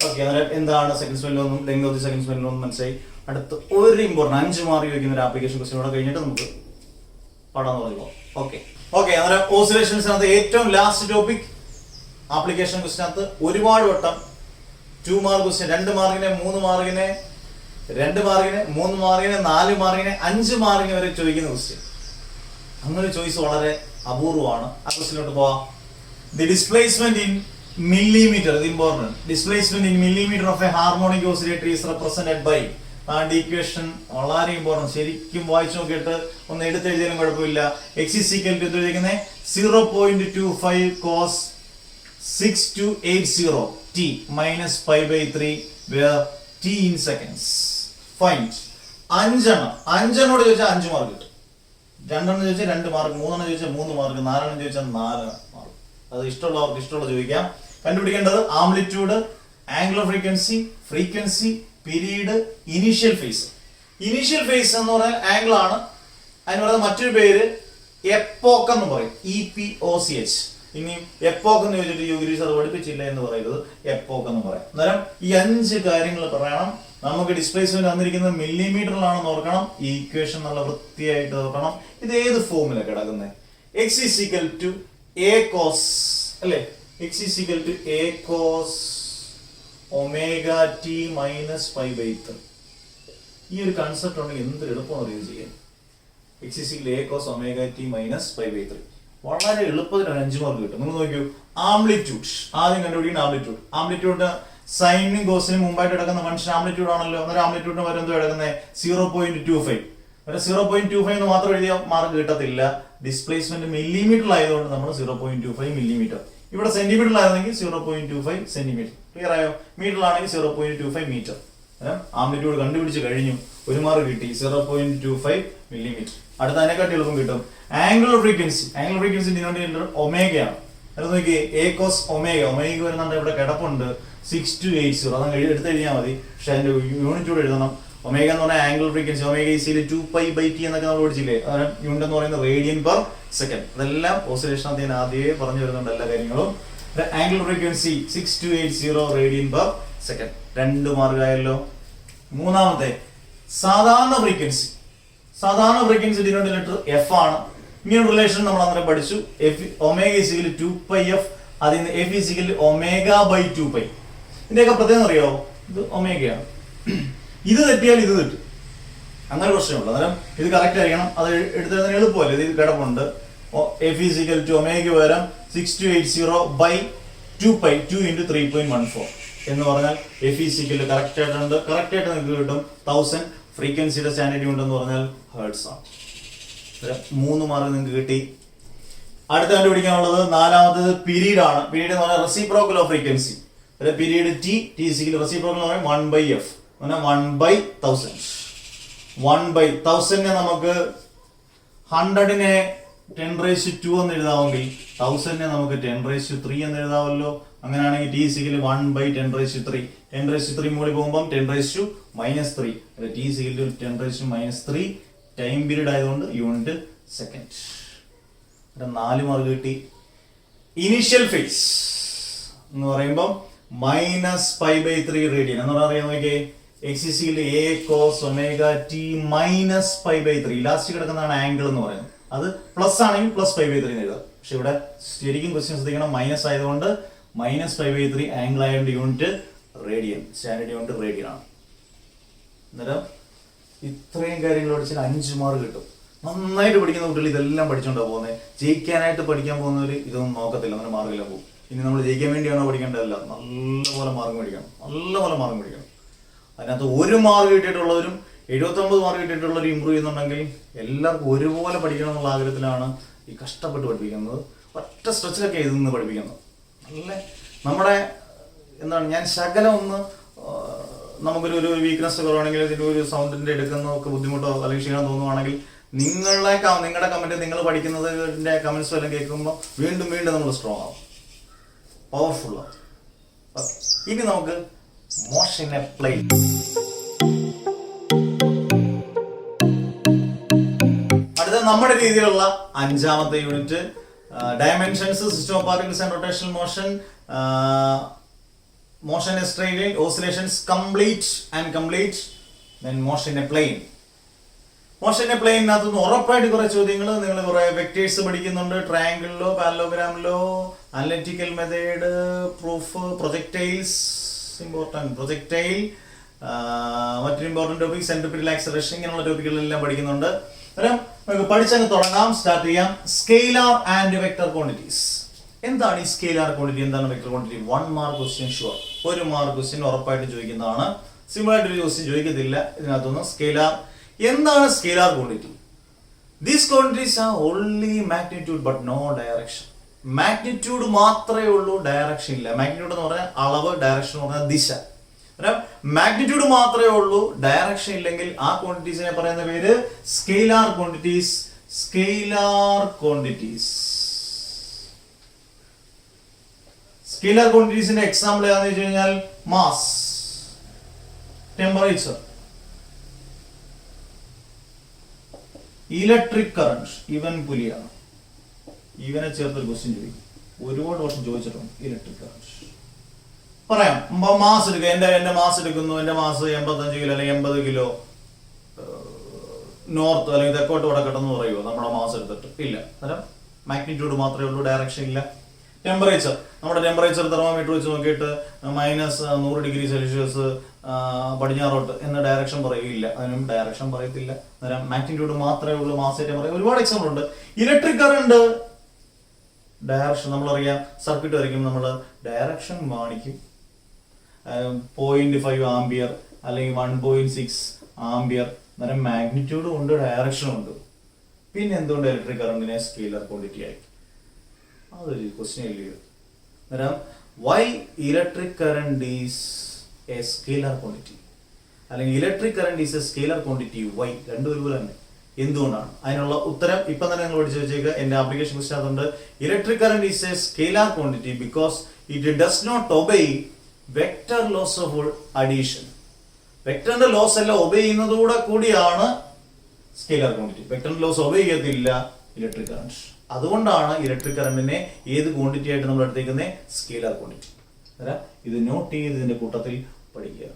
ഓക്കെ, അന്നേരം എന്താണ് സെക്കൻഡ് സ്പെല്ലിലൊന്നും ലെങ്ത് ഓഫ് ദി സെക്കൻഡ് സ്പെല്ലിലൊന്നും മനസ്സിലായി. അടുത്ത് ഒരു ഇമ്പോർട്ടൻ്റ് 5 മാർക്ക് ചോദിക്കുന്ന ഒരു ആപ്ലിക്കേഷൻ ക്വസ്റ്റ്യൻ കൂടെ കഴിഞ്ഞിട്ട് നമുക്ക് പാടാന്ന് പറയുമ്പോൾ ഓക്കെ. അന്നേരം ഓസിലേഷൻസിനകത്ത് ഏറ്റവും ലാസ്റ്റ് ടോപ്പിക് ആപ്ലിക്കേഷൻ ക്വസ്റ്റിനകത്ത് ഒരുപാട് വട്ടം 2 മാർക്ക് ക്വസ്റ്റ്യൻ 2 മാർക്കിന് 3 മാർക്കിന് 2 മാർക്കിന് 3 മാർക്കിന് 4 മാർക്കിന് 5 മാർക്കിന് വരെ ചോദിക്കുന്ന ക്വസ്റ്റ്യൻ. അങ്ങനെ ചോയ്സ് വളരെ അപൂർവമാണ്. ആ ക്വസ്റ്റിലോട്ട് പോവാം. The displacement in millimeter is important. Displacement in millimeter of a harmonic oscillator is represented by equation വളരെ ഇമ്പോർട്ടൻറ്റ്. ശരിക്കും വായിച്ചു നോക്കിയിട്ട് ഒന്ന് എടുത്തെഴുതിയാലും കുഴപ്പമില്ല. എക്സ് ഈസ് ഈക്വൽ ടു എഴുതിയിരിക്കുന്നത് 0.25 cos 6280 t minus pi by 3 where t in seconds. Find 5 ചോദിച്ചാൽ 5 mark കിട്ടും. 2 ചോദിച്ചാൽ 2 മാർക്ക്, 3 ചോദിച്ചാൽ 3 മാർക്ക്, 4 ചോദിച്ചാൽ 4 മാർക്ക്. അത് ഇഷ്ടമുള്ളവർക്ക് ഇഷ്ടമുള്ള ചോദിക്കാം. കണ്ടുപിടിക്കേണ്ടത് amplitude, angular frequency, frequency, period, initial face. Initial phase എന്ന് പറഞ്ഞാൽ ആംഗിൾ ആണ്. അതിന് പറയുന്നത് മറ്റൊരു പേര് എപ്പോക്ക് എന്ന് പറയും. EPOCH. ഇനി എപ്പോക്ക് എന്ന് ചോദിച്ചിട്ട് യോഗി സാർ പഠിപ്പിച്ചില്ല എന്ന് പറയുന്നത് എപ്പോക്ക് എന്ന് പറയും. അന്നേരം ഈ 5 കാര്യങ്ങൾ പറയണം. നമുക്ക് ഡിസ്പ്ലേസ്മെന്റ് വന്നിരിക്കുന്നത് മില്ലിമീറ്ററിലാണെന്ന് ഓർക്കണം. ഈ ഇക്വേഷൻ നല്ല വൃത്തിയായിട്ട് ഓർക്കണം. ഇത് ഏത് ഫോമില കിടക്കുന്നത്? X is equal to A cos അല്ലേ? X is equal to A cos omega T minus pi by 3. ഈ ഒരു കൺസെപ്റ്റ് ഉണ്ടെങ്കിൽ എന്ത് എളുപ്പമാണ് ഇത് ചെയ്യാൻ. X is equal A cos omega T minus pi by 3 വളരെ എളുപ്പത്തിൽ 5 മാർക്ക് കിട്ടും. നിങ്ങൾ നോക്കൂ. ആംപ്ലിറ്റ്യൂഡ് ആദ്യം കണ്ടുപിടിക്കുന്ന ആംപ്ലിറ്റ്യൂഡ്. ആംപ്ലിറ്റ്യൂഡ് സൈനും കോസിനും മുമ്പായിട്ട് കിടക്കുന്ന മനുഷ്യൻ ആംപ്ലിറ്റ്യൂഡ് ആണല്ലോ. അന്നേരം ആംപ്ലിറ്റ്യൂഡിന് വരെ എന്തോ കിടക്കുന്നത് 0.25. 0.25 എന്ന് മാത്രം എഴുതിയാൽ മാർക്ക് കിട്ടത്തില്ല. ഡിസ്പ്ലേസ്മെന്റ് മില്ലിമീറ്ററിലായതുകൊണ്ട് നമ്മൾ 0.25 മില്ലിമീറ്റർ. ഇവിടെ സെന്റിമീറ്ററിലായിരുന്നെങ്കിൽ 0.25 സെന്റിമീറ്റർ. ക്ലിയർ ആയോ? മീറ്ററിലാണെങ്കിൽ 0.25 മീറ്റർ. ആംപ്ലിറ്റ്യൂഡ് കണ്ടുപിടിച്ച് കഴിഞ്ഞു. 1 മാർക്ക് കിട്ടി. 0.25 മില്ലിമീറ്റർ. അടുത്ത അതിനെക്കാട്ടി എളുപ്പം കിട്ടും. Angular frequency. Angular frequency denominator ഒമേഗയാണ്. അത് നോക്കി എ കോസ് ഒമേഗ. ഒമേഗ വരുന്നുണ്ട് ഇവിടെ കിടപ്പുണ്ട് 6280. അതങ്ങ് എടുത്ത് എഴുതിയാൽ മതി. പക്ഷെ അതിന്റെ യൂണിറ്റ് കൂടെ എഴുതണം. ഒമേഗ എന്ന് പറഞ്ഞാൽ ആംഗുലർ ഫ്രീക്വൻസി. ഒമേഗ ഈസിയിൽ 2π/t എന്നൊക്കെ നമ്മൾ പഠിച്ചില്ലേ? യൂണിറ്റ് എന്ന് പറയുന്നത് റേഡിയൻ പെർ സെക്കൻഡ്. അതെല്ലാം ഓസിലേഷൻ അദ്ദേഹം ആദ്യമേ പറഞ്ഞു വരുന്നുണ്ട് എല്ലാ കാര്യങ്ങളും. Angular frequency 6280 radian per second. 2 mark ആയല്ലോ. മൂന്നാമത്തെ സാധാരണ ഫ്രീക്വൻസി. സാധാരണ ഫ്രീക്വൻസി ഡിനോമിനേറ്റർ എഫ് ആണ്. ഇങ്ങനെ റിലേഷൻ നമ്മൾ അന്നേരം പഠിച്ചു. Omega is equal 2πf. അതിൽ നിന്ന് എഫ് ഈസിക്കൽ ω/2π. ഇതിന്റെയൊക്കെ പ്രത്യേകം അറിയോ? ഇത് ഒമേഗയാണ്. ഇത് തെറ്റിയാൽ ഇത് തെറ്റും. അങ്ങനെ പ്രശ്നമുള്ളൂ. അന്നേരം ഇത് കറക്റ്റ് ആയിരിക്കണം. അത് എടുത്തതിന് എളുപ്പമല്ലേ? ഇത് കിടപ്പുണ്ട്. എഫ് ഈസിക്കൽ ടു ഒമേഗ പകരം 6280/2π 2 × 3.14 എന്ന് പറഞ്ഞാൽ എഫ് ഈസിക്കൽ കറക്റ്റ് ആയിട്ടുണ്ട്. കറക്റ്റ് ആയിട്ട് നിങ്ങൾക്ക് കിട്ടും 1000. ഫ്രീക്വൻസിയുടെ സ്റ്റാൻഡേർഡ് ഉണ്ടെന്ന് പറഞ്ഞാൽ ഹേർട്സ് ആണ്. 3 മാർക്ക് നിങ്ങൾക്ക് കിട്ടി. അടുത്ത കണ്ടുപിടിക്കാനുള്ളത് നാലാമത്തത് പീരീഡ് ആണ്. പീരീഡ് എന്ന് പറഞ്ഞാൽ reciprocal of frequency. Period T is equal reciprocal എന്ന് പറഞ്ഞാൽ 1/f. 1/1000. 1/1000 നമുക്ക് 100നെ 10⁻² എന്ന് എഴുതാമെങ്കിൽ 1000നെ നമുക്ക് 10⁻³ എന്ന് എഴുതാമല്ലോ. അങ്ങനെയാണെങ്കിൽ ടി ഈസിക്കൽ 1/10⁻³ 10⁻³ മുകളിൽ പോകുമ്പോൾ 10⁻³ ടി ഈസിക്കൽ 10⁻³ ടൈം പീരീഡ് ആയതുകൊണ്ട് യൂണിറ്റ് സെക്കൻഡ്. 4 മാർക്ക് കിട്ടി. ഇനീഷ്യൽ ഫേസ് എന്ന് പറയുമ്പോൾ -π/3 റേഡിയൻ എന്ന് പറയാൻ നോക്കിയേ. X is equal A cos omega T minus π/3. Last കിടക്കുന്നതാണ് ആംഗിൾ എന്ന് പറയുന്നത്. അത് പ്ലസ് ആണെങ്കിൽ +π/3 എന്ന് എഴുതാം. പക്ഷെ ഇവിടെ ശരിക്കും ക്വസ്റ്റ്യൻ ശ്രദ്ധിക്കണം. മൈനസ് ആയതുകൊണ്ട് -5/3 ആംഗിൾ ആയതുകൊണ്ട് unit radian, standard unit radian ആണ്. അന്നേരം ഇത്രയും കാര്യങ്ങൾ പഠിച്ചാൽ 5 മാർക്ക് കിട്ടും. നന്നായിട്ട് പഠിക്കുന്ന കുട്ടികൾ ഇതെല്ലാം പഠിച്ചുകൊണ്ടാണ് പോകുന്നത്. ജയിക്കാനായിട്ട് പഠിക്കാൻ പോകുന്നവർ ഇതൊന്നും നോക്കത്തില്ല, അങ്ങനെ മാർക്കെല്ലാം പോകും. ഇനി നമ്മൾ ജയിക്കാൻ വേണ്ടിയാണോ പഠിക്കേണ്ടതല്ല, നല്ലപോലെ മാർക്ക് മേടിക്കണം, നല്ലപോലെ മാർക്ക് മേടിക്കണം. അതിനകത്ത് 1 മാർക്ക് കിട്ടിയിട്ടുള്ളവരും 79 മാർക്ക് കിട്ടിയിട്ടുള്ളവരും ഇമ്പ്രൂവ് ചെയ്യുന്നുണ്ടെങ്കിൽ എല്ലാവർക്കും ഒരുപോലെ പഠിക്കണം എന്നുള്ള ആഗ്രഹത്തിലാണ് ഈ കഷ്ടപ്പെട്ട് പഠിപ്പിക്കുന്നത്. ഒറ്റ സ്ട്രെച്ചിലൊക്കെ ഇത് നിന്ന് പഠിപ്പിക്കുന്നത്. നല്ല നമ്മുടെ എന്താണ്, ഞാൻ ശകലം ഒന്ന് നമുക്കൊരു വീക്ക്നെസ് കുറവാണെങ്കിൽ, ഇതിൻ്റെ ഒരു സൗണ്ടിൻ്റെ എടുക്കുന്നതൊക്കെ ബുദ്ധിമുട്ടോ അല്ലെങ്കിൽ ക്ഷീണം തോന്നുവാണെങ്കിൽ നിങ്ങളുടെ കമൻറ്റ്, നിങ്ങൾ പഠിക്കുന്നതിൻ്റെ കമൻസ് എല്ലാം കേൾക്കുമ്പോൾ വീണ്ടും നമ്മൾ സ്ട്രോങ് ആവും, പവർഫുൾ ആവും. ഇനി നമുക്ക് മോഷൻ അപ്ലൈ. അടുത്ത നമ്മുടെ രീതിയിലുള്ള 5ാമത്തെ unit, dimensions, system of particles and rotational motion, motion a straight line, oscillations complete and complete, then motion a plane. Motion a പ്ലെയിനകത്തുനിന്ന് ഉറപ്പായിട്ട് കുറെ ചോദ്യങ്ങൾ, നിങ്ങൾ കുറെ വെക്ടേഴ്സ് പഠിക്കുന്നുണ്ട്, ട്രയാങ്കിളിലോ പാരലോഗ്രാമിലോ, analytical method, proof, projectiles, important projectile, മറ്റൊരു ഇമ്പോർട്ടൻറ്റ് ടോപ്പിക് സെൻട്രിപിറ്റൽ ആക്സലറേഷൻ, ഇങ്ങനെയുള്ള ടോപ്പിക്കുകളെല്ലാം പഠിക്കുന്നുണ്ട്. അന്നേരം നമുക്ക് പഠിച്ചങ്ങ് തുടങ്ങാം, സ്റ്റാർട്ട് ചെയ്യാം. Scalar and vector quantities. എന്താണ് ഈ സ്കെയിലാർ ക്വാണ്ടിറ്റി, എന്താണ് vector quantity? 1 mark question sure, 1 mark question ഉറപ്പായിട്ട് ചോദിക്കുന്നതാണ്. സിമ്പിൾ ആയിട്ടൊരു ക്വസ്റ്റ്യൻ ചോദിക്കത്തില്ല ഇതിനകത്തൊന്നും. സ്കെയിലാർ, എന്താണ് scalar quantity? These quantities are only magnitude but no direction. Magnitude മാത്രമേ ഉള്ളൂ, ഡയറക്ഷൻ ഇല്ല. മാഗ്നിറ്റ്യൂഡ് എന്ന് പറഞ്ഞാൽ അളവ്, ഡയറക്ഷൻ എന്ന് പറഞ്ഞാൽ ദിശ. മാഗ്നിറ്റ്യൂഡ് മാത്രമേ ഉള്ളൂ, ഡയറക്ഷൻ ഇല്ലെങ്കിൽ ആ ക്വാണ്ടിറ്റീസിനെ പറയുന്ന പേര് scalar quantities. Scalar quantities. Scalar ക്വാണ്ടിറ്റീസിന്റെ എക്സാമ്പിൾ ഏതാണെന്ന് വെച്ച് കഴിഞ്ഞാൽ മാസ്, ടെമ്പറേച്ചർ, ഇലക്ട്രിക് കറന്റ്. ഇവൻ പുലിയാണ്, ഇവനെ ചേർത്തൊരു ക്വസ്റ്റ്യൻ ചോദിക്കും, ഒരുപാട് വർഷം ചോദിച്ചിട്ടുണ്ട്. ഇലക്ട്രിക് കറന്റ് പറയാം. മാസ് എടുക്കുക, എന്റെ മാസ് എടുക്കുന്നു, എന്റെ മാസ് 85 കിലോ അല്ലെങ്കിൽ 80 കിലോ നോർത്ത് അല്ലെങ്കിൽ തെക്കോട്ട് വടക്കോട്ടെന്ന് പറയുമോ നമ്മുടെ മാസ് എടുത്തിട്ട്? ഇല്ല. അന്നേരം മാഗ്നിറ്റ്യൂഡ് മാത്രമേ ഉള്ളൂ, ഡയറക്ഷൻ ഇല്ല. ടെമ്പറേച്ചർ, നമ്മുടെ ടെമ്പറേച്ചർ തെർമോമീറ്റർ വെച്ച് നോക്കിയിട്ട് -100 ഡിഗ്രി സെൽഷ്യസ് പടിഞ്ഞാറോട്ട് എന്ന ഡയറക്ഷൻ പറയുകയില്ല, അതിനും ഡയറക്ഷൻ പറയത്തില്ല. അന്നേരം മാഗ്നിറ്റ്യൂഡ് മാത്രമേ ഉള്ളൂ, മാസേറ്റം പറയും. ഒരുപാട് എക്സാമ്പിൾ ഉണ്ട്. ഇലക്ട്രിക് കറണ്ട് ഡയറക്ഷൻ നമ്മളറിയാം, സർക്യൂട്ട് വരയ്ക്കും, നമ്മൾ ഡയറക്ഷൻ കാണിക്കും. 0.5 ആംബിയർ അല്ലെങ്കിൽ 1.6 ആംബിയർ. അന്നേരം മാഗ്നിറ്റ്യൂഡും ഉണ്ട്, ഡയറക്ഷനും ഉണ്ട്. പിന്നെ എന്തുകൊണ്ട് ഇലക്ട്രിക് കറണ്ടിനെ സ്കെയിലർ ക്വാണ്ടിറ്റി ആയി? അതൊരു ക്വസ്റ്റ്യൻ ഇല്ല. അന്നേരം why electric current is a scalar quantity, അല്ലെങ്കിൽ electric current is a scalar quantity. Why? രണ്ടും ഒരുപോലെ തന്നെ. എന്തുകൊണ്ടാണ്? അതിനുള്ള ഉത്തരം ഇപ്പം തന്നെ നിങ്ങൾ പഠിച്ചു വെച്ചേക്കുക. എന്റെ ആപ്ലിക്കേഷൻ ക്വസ്റ്റ്യൻ അതുണ്ട്. Electric current is a scalar quantity because it does not obey vector laws of addition. വെക്ടറിന്റെ ലോസ് എല്ലാം ഒബേ ചെയ്യുന്നതോടെ കൂടിയാണ് സ്കെയിലർ ക്വാണ്ടിറ്റി. വെക്ടറിന്റെ ലോസ് ഒബേ ചെയ്യത്തില്ല ഇലക്ട്രിക് കറണ്ട്. അതുകൊണ്ടാണ് ഇലക്ട്രിക് കറണ്ടിനെ ഏത് ക്വാണ്ടിറ്റി ആയിട്ട് നമ്മൾ എടുത്തേക്കുന്നത്? Scalar quantity. ഇത് നോട്ട് ചെയ്ത് ഇതിന്റെ കൂട്ടത്തിൽ പഠിക്കുക.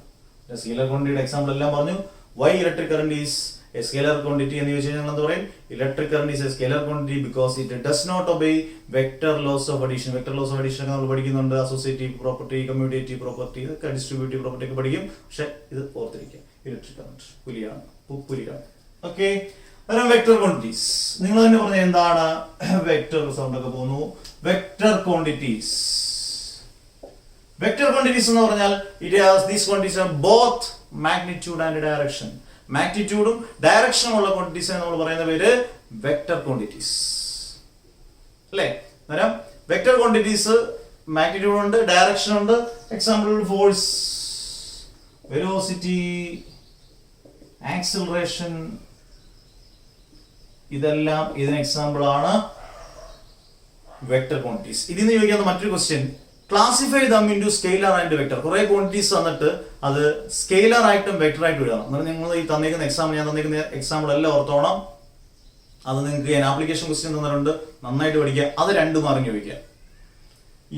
സ്കെയിലർ ക്വാണ്ടിറ്റിയുടെ എക്സാമ്പിൾ എല്ലാം പറഞ്ഞു. Why electric current is a scalar quantity എന്ന് ചോദിച്ചു കഴിഞ്ഞാൽ എന്താ പറയും? Electric current is a scalar quantity because it does not obey vector laws of addition. Vector laws of addition ഒക്കെ നമ്മൾ പഠിക്കുന്നുണ്ട്. അസോസിയേറ്റീവ് പ്രോപ്പർട്ടി, കമ്മ്യൂട്ടേറ്റീവ് പ്രോപ്പർട്ടി, ഇതൊക്കെ ഡിസ്ട്രിബ്യൂട്ടീവ് പ്രോപ്പർട്ടി ഒക്കെ പഠിക്കും. പക്ഷെ ഇത് ഓർത്തിരിക്കുക, ഇലക്ട്രിക് കറണ്ട് പുലിയാണ്, പുലിയാണ്. ഓക്കെ, വെക്ടർ ക്വാണ്ടിറ്റീസ് നിങ്ങൾ തന്നെ പറഞ്ഞ എന്താണ്? വെക്ടർ സൗണ്ട് ഒക്കെ പോകുന്നു. Vector quantities. വെക്ടർ ക്വാണ്ടിറ്റീസ് എന്ന് പറഞ്ഞാൽ these quantities are both magnitude and direction. മാഗ്നിറ്റ്യൂഡും ഡയറക്ഷനും ഉള്ള ക്വാണ്ടിറ്റീസിനെ നമ്മൾ പറയുന്ന പേര് വെക്ടർ ക്വാണ്ടിറ്റീസ്, അല്ലേ? അന്നേരം വെക്ടർ ക്വാണ്ടിറ്റീസ് മാഗ്നിറ്റ്യൂഡ് ഉണ്ട്, ഡയറക്ഷൻ ഉണ്ട്. എക്സാമ്പിൾ ഫോഴ്സ്, വെലോസിറ്റി, ആക്സിലറേഷൻ, ഇതെല്ലാം ഇതിന് എക്സാമ്പിൾ ആണ് വെക്ടർ ക്വാണ്ടിറ്റീസ്. ഇതിന്ന് ചോദിക്കുന്ന മറ്റൊരു question, classify them into scalar and vector. കുറെ ക്വാണ്ടിറ്റീസ് തന്നിട്ട് അത് സ്കെയിലർ ആയിട്ടും വെക്ടർ ആയിട്ടും എഴുതണം. എന്നാൽ നിങ്ങൾ ഈ തന്നിരിക്കുന്ന എക്സാമ്പിൾ, ഞാൻ തന്നിരിക്കുന്ന എക്സാമ്പിൾ എല്ലാം ഓർത്തോണം. അത് നിങ്ങൾക്ക് ഞാൻ ആപ്ലിക്കേഷൻ ക്വസ്റ്റ്യൻ തന്നിട്ടുണ്ട്, നന്നായിട്ട് പഠിക്കുക. അത് 2 മാർക്കിന് ചോദിക്കുക.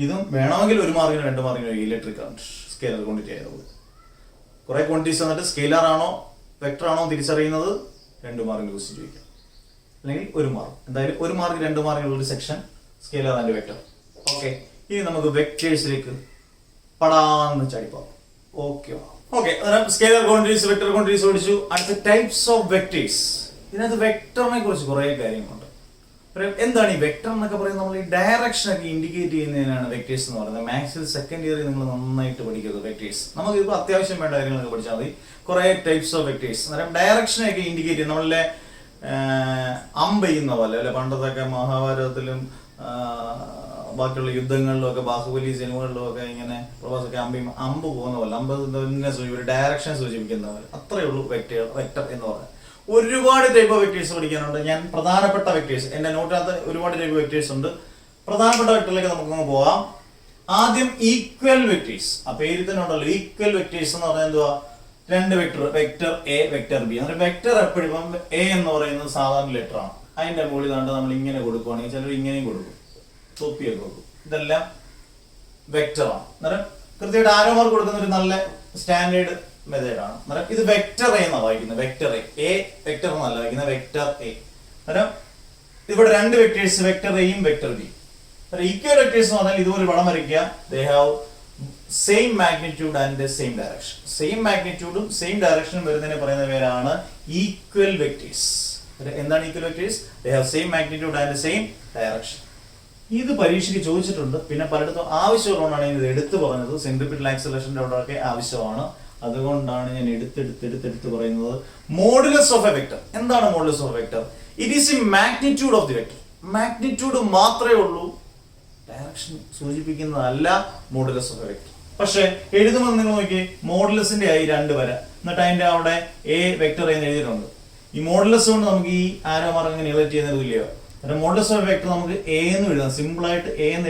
ഇതും വേണമെങ്കിൽ 1 മാർക്കിന് 2 മാർക്കിന് ചോദിക്കുക. ഇലക്ട്രിക് കറണ്ട് സ്കെയിലർ ക്വാണ്ടിറ്റി ആയതുകൊണ്ട് കുറെ ക്വാണ്ടിറ്റീസ് തന്നിട്ട് സ്കെയിലർ ആണോ വെക്ടർ ആണോ തിരിച്ചറിയുന്നത് 2 മാർക്കിന് ക്വസ്റ്റ്യൻ ചോദിക്കുക, അല്ലെങ്കിൽ 1 മാർക്ക്. എന്തായാലും 1 മാർക്ക് 2 മാർക്കിനുള്ള ഒരു section scalar and vector. Okay, ഇനി നമുക്ക് വെക്ടേഴ്സിലേക്ക് പടാന്ന് ചടിപ്പോ. Okay okay, scalar quantities, vector quantities പഠിച്ചു. അടുത്ത ടൈപ്സ് ഓഫ് വെക്ടേഴ്സ്. ഇതിനകത്ത് വെക്ടറിനെ കുറിച്ച് കുറെ കാര്യങ്ങളുണ്ട്. എന്താണ് ഈ വെക്ടർ എന്നൊക്കെ പറയുന്നത്? നമ്മൾ ഈ ഡയറക്ഷൻ ഒക്കെ ഇൻഡിക്കേറ്റ് ചെയ്യുന്നതിനാണ് വെക്ടേഴ്സ് എന്ന് പറയുന്നത്. മാത്സിൽ സെക്കൻഡ് ഇയറിൽ നിങ്ങൾ നന്നായിട്ട് പഠിക്കുന്നത് വെക്ടേഴ്സ്. നമുക്ക് ഇപ്പോൾ അത്യാവശ്യം വേണ്ട കാര്യങ്ങളൊക്കെ പഠിച്ചാൽ മതി. കുറെ ടൈപ്സ് ഓഫ് വെക്ടേഴ്സ്, അന്നേരം ഡയറക്ഷനൊക്കെ ഇൻഡിക്കേറ്റ് ചെയ്യും. നമ്മളിലെ അമ്പ് ചെയ്യുന്ന പോലെ അല്ലെ, പണ്ടത്തൊക്കെ മഹാഭാരതത്തിലും ബാക്കിയുള്ള യുദ്ധങ്ങളിലും ഒക്കെ, ബാഹുബലി സിനിമകളിലും ഒക്കെ ഇങ്ങനെ പ്രഭാസൊക്കെ അമ്പ് പോകുന്ന പോലെ, അമ്പ് ഒരു ഡയറക്ഷൻ സൂചിപ്പിക്കുന്ന പോലെ, അത്രയേ ഉള്ളൂ വെക്ടർ എന്ന് പറയുന്നത്. ഒരുപാട് ടൈപ്പ് ഓഫ് വെക്ടേഴ്സ് പഠിക്കാനുണ്ട്. ഞാൻ പ്രധാനപ്പെട്ട വെക്ടേഴ്സ്, എന്റെ നോട്ടിനകത്ത് ഒരുപാട് ടൈപ്പ് വെക്ടേഴ്സ് ഉണ്ട്. പ്രധാനപ്പെട്ട വെക്ടറിലേക്ക് നമുക്കൊന്ന് പോവാം. ആദ്യം ഈക്വൽ വെക്ടേഴ്സ്. ആ പേരിൽ തന്നെ ഉണ്ടല്ലോ ഈക്വൽ വെക്ടേഴ്സ് എന്ന് പറഞ്ഞാൽ എന്തുവാ? രണ്ട് vector, vector A, vector B. അങ്ങനെ വെക്ടർ എപ്പോഴും എ എന്ന് പറയുന്നത് സാധാരണ ലെറ്റർ ആണ്. അതിന്റെ മുകളിൽ കണ്ട് നമ്മൾ ഇങ്ങനെ കൊടുക്കുവാണെങ്കിൽ ചിലർ ഇങ്ങനെയും കൊടുക്കും, തൊപ്പിയൊക്കെ കൊടുക്കും. ഇതെല്ലാം വെക്ടറാണ്. അന്നേരം കൃത്യമായിട്ട് ആരോ മാർക്ക് കൊടുക്കുന്ന ഒരു നല്ല സ്റ്റാൻഡേർഡ് മെത്തേഡാണ്. അന്നേരം ഇത് വെക്ടർ എ എന്നാണ് വായിക്കുന്നത്. വെക്ടർ എ വെക്ടർ എന്നല്ല വായിക്കുന്നത്, വെക്ടർ എ. അന്നേരം ഇവിടെ രണ്ട് വെക്ടേഴ്സ്, വെക്ടർ എയും വെക്ടർ ബി. ഈക്വൽ വെക്ടേഴ്സ് എന്ന് പറഞ്ഞാൽ ഇതുപോലെ വളം വരയ്ക്കുക. They have same magnitude and same direction. Same മാഗ്നിറ്റ്യൂഡും സെയിം ഡയറക്ഷനും വരുന്നതിനെ പറയുന്ന പേരാണ് ഈക്വൽ വെക്ടേഴ്സ്. എന്താണ് equal vectors? They have same magnitude and same direction. ഇത് പരീക്ഷയ്ക്ക് ചോദിച്ചിട്ടുണ്ട്. പിന്നെ പലയിടത്തും ആവശ്യമുള്ളതുകൊണ്ടാണ് ഞാൻ ഇത് എടുത്തു പറഞ്ഞത്. സെൻട്രിപിറ്റൽ ആക്സലറേഷന്റെ അവിടെയൊക്കെ ആവശ്യമാണ്. അതുകൊണ്ടാണ് ഞാൻ എടുത്ത് പറയുന്നത്. Modulus of a vector. എന്താണ് modulus of a vector? It is the magnitude of the vector. Magnitude മാത്രമേ ഉള്ളൂ, ഡയറക്ഷൻ സൂചിപ്പിക്കുന്നതല്ല മോഡുലസ് ഓഫ് എ വെക്ടർ. പക്ഷെ എഴുതുമ്പോൾ നിങ്ങൾ നോക്കിയേ, മോഡുലസിന്റെ ആയി രണ്ട് വര, എന്നിട്ട് അതിന്റെ അവിടെ എ വെക്ടർ എന്ന് എഴുതിയിട്ടുണ്ട്. ഈ മോഡുലസ് കൊണ്ട് നമുക്ക് ഈ ആരോ മാർക്ക് നിഗളേറ്റ് ചെയ്യുന്നത് ഇല്ലയോ? മോഡുലസ് ഓഫ് വെക്ടർ നമുക്ക് എ എന്ന് എഴുതാം. സിമ്പിൾ ആയിട്ട് എ എന്ന്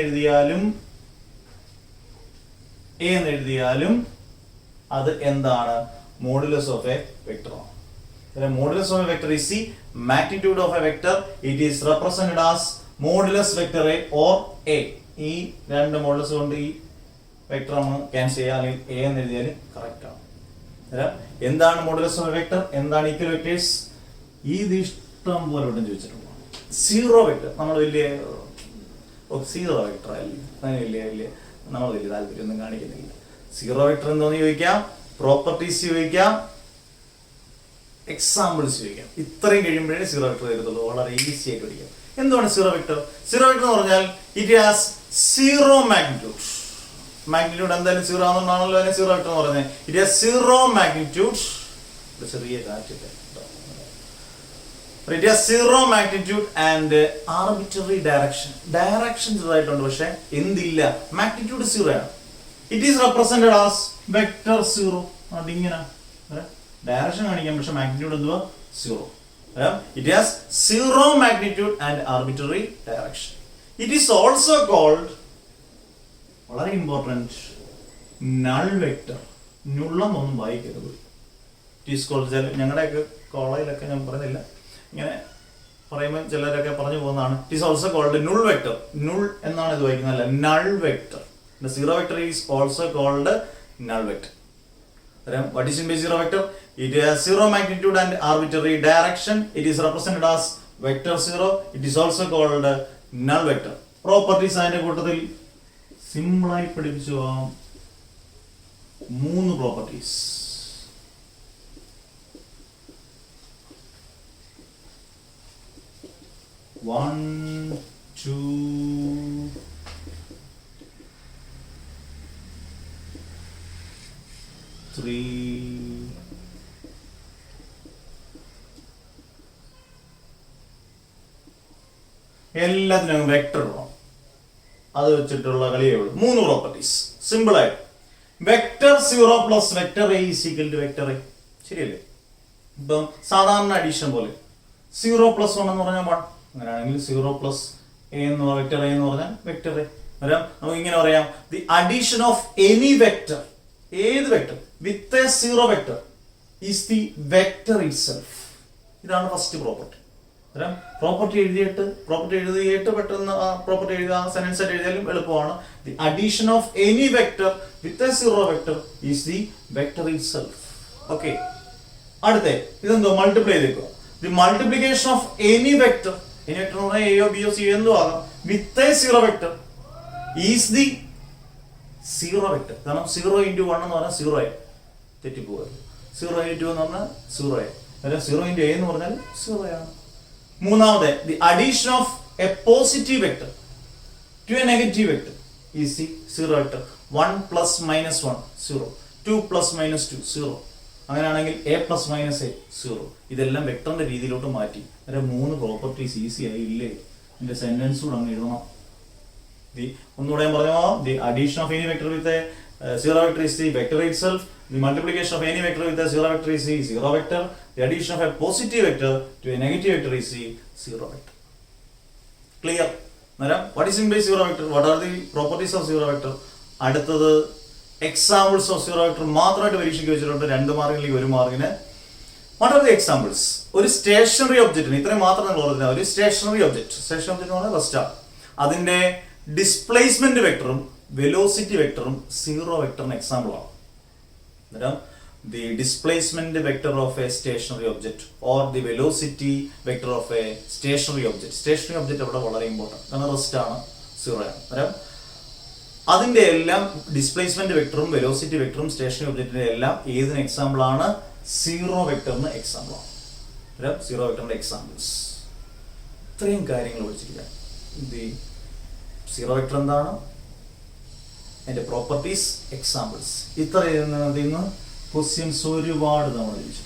എഴുതിയാലും അത് എന്താണ്? മോഡുലസ് ഓഫ് എ വെക്ടർ ആണ്. Modulus of a vector is the magnitude of a vector. It is represented as modulus vector A or A. ഈ രണ്ട് മോഡുലസ് കൊണ്ട് ഈ വെക്ടർ നമ്മൾ ക്യാൻസൽ ചെയ്യാൻ, അല്ലെങ്കിൽ എ എന്ന് എഴുതിയാൽ കറക്റ്റ് ആണ്. എന്താണ് മോഡുലസ് ഓഫ് എ വെക്ടർ? എന്താണ് ഈക്വൽ വെക്ടേഴ്സ്? ഇത് ഇഷ്ടം പോലെ വട്ടം ചോദിച്ചിട്ടുണ്ട്. സീറോ വെക്ടർ നമ്മൾ വലിയ സീറോ വെക്ടർ അല്ലേ, അതിന് നമ്മൾ വലിയ താല്പര്യമൊന്നും കാണിക്കുന്നില്ല. സീറോ വെക്ടർ എന്തോന്ന് ചോദിക്കാം, പ്രോപ്പർട്ടീസ് ചോദിക്കാം, എക്സാമ്പിൾസ് ചോദിക്കാം. ഇത്രയും കഴിയുമ്പോഴേ സീറോ വെക്ടർ തരത്തുള്ളൂ. വളരെ ഈസി ആയിട്ട് പഠിക്കാം. എന്താണ് സീറോ വെക്ടർ? സീറോ വെക്ടർ എന്ന് പറഞ്ഞാൽ it has zero magnitude. Magnitude എന്തായാലും സീറോ ആണെന്നാണല്ലോ അതിനെ സീറോ വെക്ടർ എന്ന് പറഞ്ഞത്. It has zero magnitude. ചെറിയ കാറ്റ്. It has zero magnitude and arbitrary direction. Direction ചെറുതായിട്ടുണ്ട്, പക്ഷെ എന്തില്ല, മാഗ്നിറ്റ്യൂഡ് സീറോ ആണ്. It is represented as vector zero. അതിങ്ങനെ ഡയറക്ഷൻ കാണിക്കാം, പക്ഷെ മാഗ്നിറ്റ്യൂഡ് എന്തുവാ? Zero. It has zero magnitude and arbitrary direction. It is also called, വളരെ ഇമ്പോർട്ടന്റ്, നൾ വെക്ടർ. നുള്ളൊന്നും വായിക്കരുത്. ഇറ്റ് ഈസ് കോൾഡ്, ഞങ്ങളുടെയൊക്കെ കോളേജിലൊക്കെ ഞാൻ പറയുന്നില്ല, ഇങ്ങനെ പറയുമ്പോൾ ചിലരൊക്കെ പറഞ്ഞു പോകുന്നതാണ്. It is also called null vector. Null എന്നാണ് ഇത് വായിക്കുന്നത്, അല്ല null vector. Zero vector is also called null vector. What is in by zero vector? It has zero magnitude and arbitrary direction. It is represented as vector zero. It is also called null vector. Properties അതിന്റെ കൂട്ടത്തിൽ simple ആയി പഠിപ്പിച്ചു പോകാം. 3 properties. One, two, three, എല്ലാത്തിനും vector വേണം. അത് വെച്ചിട്ടുള്ള കളിയേ ഉള്ളൂ. 3 പ്രോപ്പർട്ടീസ് സിമ്പിൾ ആയിട്ട്. Vector zero plus vector A is equal to vector A. ശരിയല്ലേ? ഇപ്പം സാധാരണ അഡീഷൻ പോലെ 0 + 1 എന്ന് പറഞ്ഞാൽ 1. അങ്ങനെയാണെങ്കിൽ 0 + a എന്ന് വെക്ടർ എ എന്ന് പറഞ്ഞാൽ വെക്ടർ എ. നമുക്ക് ഇങ്ങനെ പറയാം, the addition of any vector, ഏത് vector with a zero vector is the vector itself. ഇതാണ് ഫസ്റ്റ് പ്രോപ്പർട്ടി. പ്രോപ്പർട്ടി എഴുതിയിട്ട് പെട്ടെന്ന് പ്രോപ്പർട്ടി എഴുതുക, സെന്റൻസ് ആയിട്ട് എഴുതിയാലും എളുപ്പമാണ്. The addition of any vector with a zero vector is the vector itself. Okay, അടുത്ത ഇതെന്തോ മൾട്ടിപ്ലൈ ചെയ്തേക്കുക. The multiplication of any vector, any vector എന്ന് പറഞ്ഞാൽ എയോ ബിയോ സിയോ എന്തോ ആകാം, with a zero vector is the zero vector. കാരണം 0 × 1 എന്ന് പറഞ്ഞാൽ 0 ആയി തെറ്റിപ്പോകും. 0 × 2 എന്ന് പറഞ്ഞാൽ 0 ആയി. അതായത് 0 × a എന്ന് പറഞ്ഞാൽ 0 ആണ്. മൂന്നാമത്തെ the addition of a positive vector to a negative vector is the zero vector. 1 + -1 0, 2 + -2 0. അങ്ങനെയാണെങ്കിൽ a + -a 0. ഇതെല്ലാം വെക്ടറിന്റെ രീതിയിലോട്ട് മാറ്റി. അതായത് 3 പ്രോപ്പർട്ടീസ് ഈസി ആയി ഇല്ലേ? എന്റെ സെന്റൻസ് കൂടെ അങ്ങ് എഴുതണം. ഒന്നുകൂടെ പറഞ്ഞോ, the addition of any vector with a zero vector is the vector itself. The multiplication of any vector with a zero vector is the zero vector. The addition of a positive vector to a negative vector is the zero vector. Clear? Madam, what is meant by zero vector? What are the properties of zero vector? അടുത്തത് examples of zero vector മാത്രമായിട്ട് പരീക്ഷയ്ക്ക് വെച്ചിട്ടുണ്ട്. 2 മാർക്കിലേക്ക് 1 മാർക്കിന്. What are the examples? ഒരു stationery ഒബ്ജക്റ്റിന് ഇത്രയും മാത്രം നിങ്ങൾ ഓർക്കുക. ഒരു സ്റ്റേഷനറി ഒബ്ജക്റ്റ് എന്ന് പറഞ്ഞാൽ റെസ്റ്റ്. അതിന്റെ ഡിസ്പ്ലേസ്മെന്റ് വെക്ടറും വെലോസിറ്റി വെക്ടറും സീറോ വെക്ടറിന് എക്സാമ്പിൾ ആണ്. The displacement vector of a stationary object or the velocity vector of a stationary object. Stationary object അവിടെ വളരെ ഇമ്പോർട്ടൻറ്റ്. കാരണം റെസ്റ്റ് ആണ്, സീറോ ആണ്. അതിന്റെ എല്ലാം ഡിസ്പ്ലേസ്മെന്റ് വെക്ടറും വെലോസിറ്റി വെക്ടറും സ്റ്റേഷനറി ഒബ്ജക്റ്റിന്റെ എല്ലാം ഏതിന് എക്സാമ്പിൾ ആണ്? സീറോ വെക്ടറിന് എക്സാമ്പിൾ ആണ്. സീറോ വെക്ടറിന്റെ എക്സാമ്പിൾസ്. ഇത്രയും കാര്യങ്ങൾ പഠിച്ചിരിക്കുക. സീറോ വെക്ടർ എന്താണ്, അതിന്റെ പ്രോപ്പർട്ടീസ്, എക്സാമ്പിൾസ്. ഇത്ര നിന്ന് ക്വസ്റ്റ്യൻസ് ഒരുപാട് നമ്മൾ ചോദിച്ചു.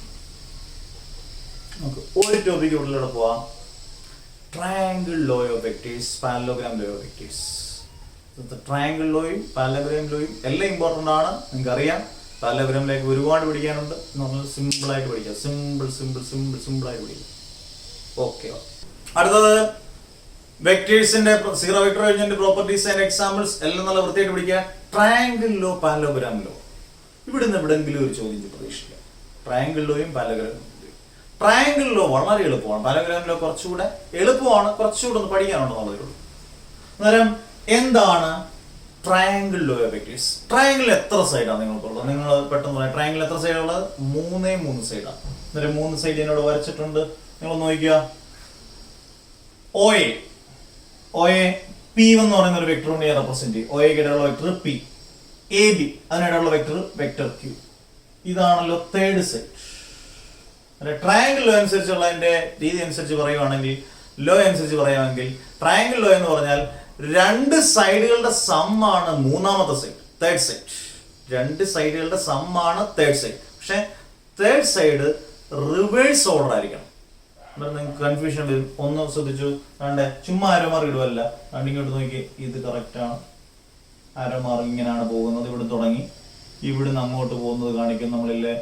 നമുക്ക് ഒരു ടോപ്പിക്ക് ഉള്ളിലൂടെ പോവാം. Triangle law of vectors, parallelogram law of vectors. Triangle ലോയും പാരലോഗ്രാം ലോയും എല്ലാം ഇമ്പോർട്ടൻ്റ് ആണ്. നിങ്ങൾക്ക് അറിയാം. പാരലോഗ്രാമിലേക്ക് ഒരുപാട് പഠിക്കാനുണ്ട്. നമ്മൾ സിമ്പിൾ ആയിട്ട് പഠിക്കാം. സിമ്പിൾ ആയിട്ട് പഠിക്കാം. ഓക്കെ. അടുത്തത് വെക്ടേഴ്സിന്റെ സീറോ വെക്ടർ കഴിഞ്ഞതിന്റെ പ്രോപ്പർട്ടീസ് ആൻഡ് എക്സാമ്പിൾസ് എല്ലാം നല്ല വൃത്തിയായിട്ട് പഠിക്കുക. Triangle law, parallelogram law. ഇവിടുന്ന് എവിടെങ്കിലും ഒരു ചോദ്യം പ്രതീക്ഷിക്കുക. ട്രയാങ്കിൾ ലോയും പാരലോഗ്രാം ലോയും. ട്രയാങ്കിൾ ലോ വളരെ എളുപ്പമാണ്. പാരലോഗ്രാം ലോ കുറച്ചുകൂടെ എളുപ്പമാണ്, കുറച്ചുകൂടെ ഒന്ന് പഠിക്കാനുണ്ടെന്നുള്ളതേ ഉള്ളൂ. അന്നേരം എന്താണ് triangle law of vectors? Triangle എത്ര സൈഡാണ് നിങ്ങൾക്കുള്ളത്? നിങ്ങൾ പെട്ടെന്ന് പറയാം. ട്രയാങ്കിൾ എത്ര സൈഡുള്ളത്? 3 സൈഡാണ്. അന്നേരം 3 സൈഡ് എന്നോട് വരച്ചിട്ടുണ്ട്. നിങ്ങൾ നോക്കിക്കുക. OA P1 എന്ന് പറയുന്ന ഒരു വെക്ടർ കൊണ്ട് റെപ്രസെന്റ് ചെയ്യും. OA കിടയുള്ള വെക്ടർ P, AB അതിനിടയുള്ള വെക്ടർ Q. ഇതാണല്ലോ തേർഡ് സൈഡ്. ട്രയാങ്കിൾ ലോ അനുസരിച്ചുള്ള അതിന്റെ രീതി അനുസരിച്ച് പറയുവാണെങ്കിൽ, ട്രയാങ്കിൾ ലോ എന്ന് പറഞ്ഞാൽ 2 സൈഡുകളുടെ സമ്മാണ് മൂന്നാമത്തെ സൈഡ്, തേർഡ് സൈഡ്. 2 സൈഡുകളുടെ സമ്മാണ് തേർഡ് സൈഡ്. പക്ഷെ തേർഡ് സൈഡ് റിവേഴ്സ് ഓർഡർ ആയിരിക്കണം. നിങ്ങൾക്ക് കൺഫ്യൂഷൻ വരും. ഒന്ന് ശ്രദ്ധിച്ചു. ചുമ്മാ ആരോമാർ ഇടുവല്ല. ഇങ്ങോട്ട് നോക്കി, ഇത് കറക്റ്റ് ആണ്. ആരോമാർ ഇങ്ങനെയാണ് പോകുന്നത്. ഇവിടെ തുടങ്ങി ഇവിടുന്ന് അങ്ങോട്ട് പോകുന്നത് കാണിക്കും. നമ്മളിലെ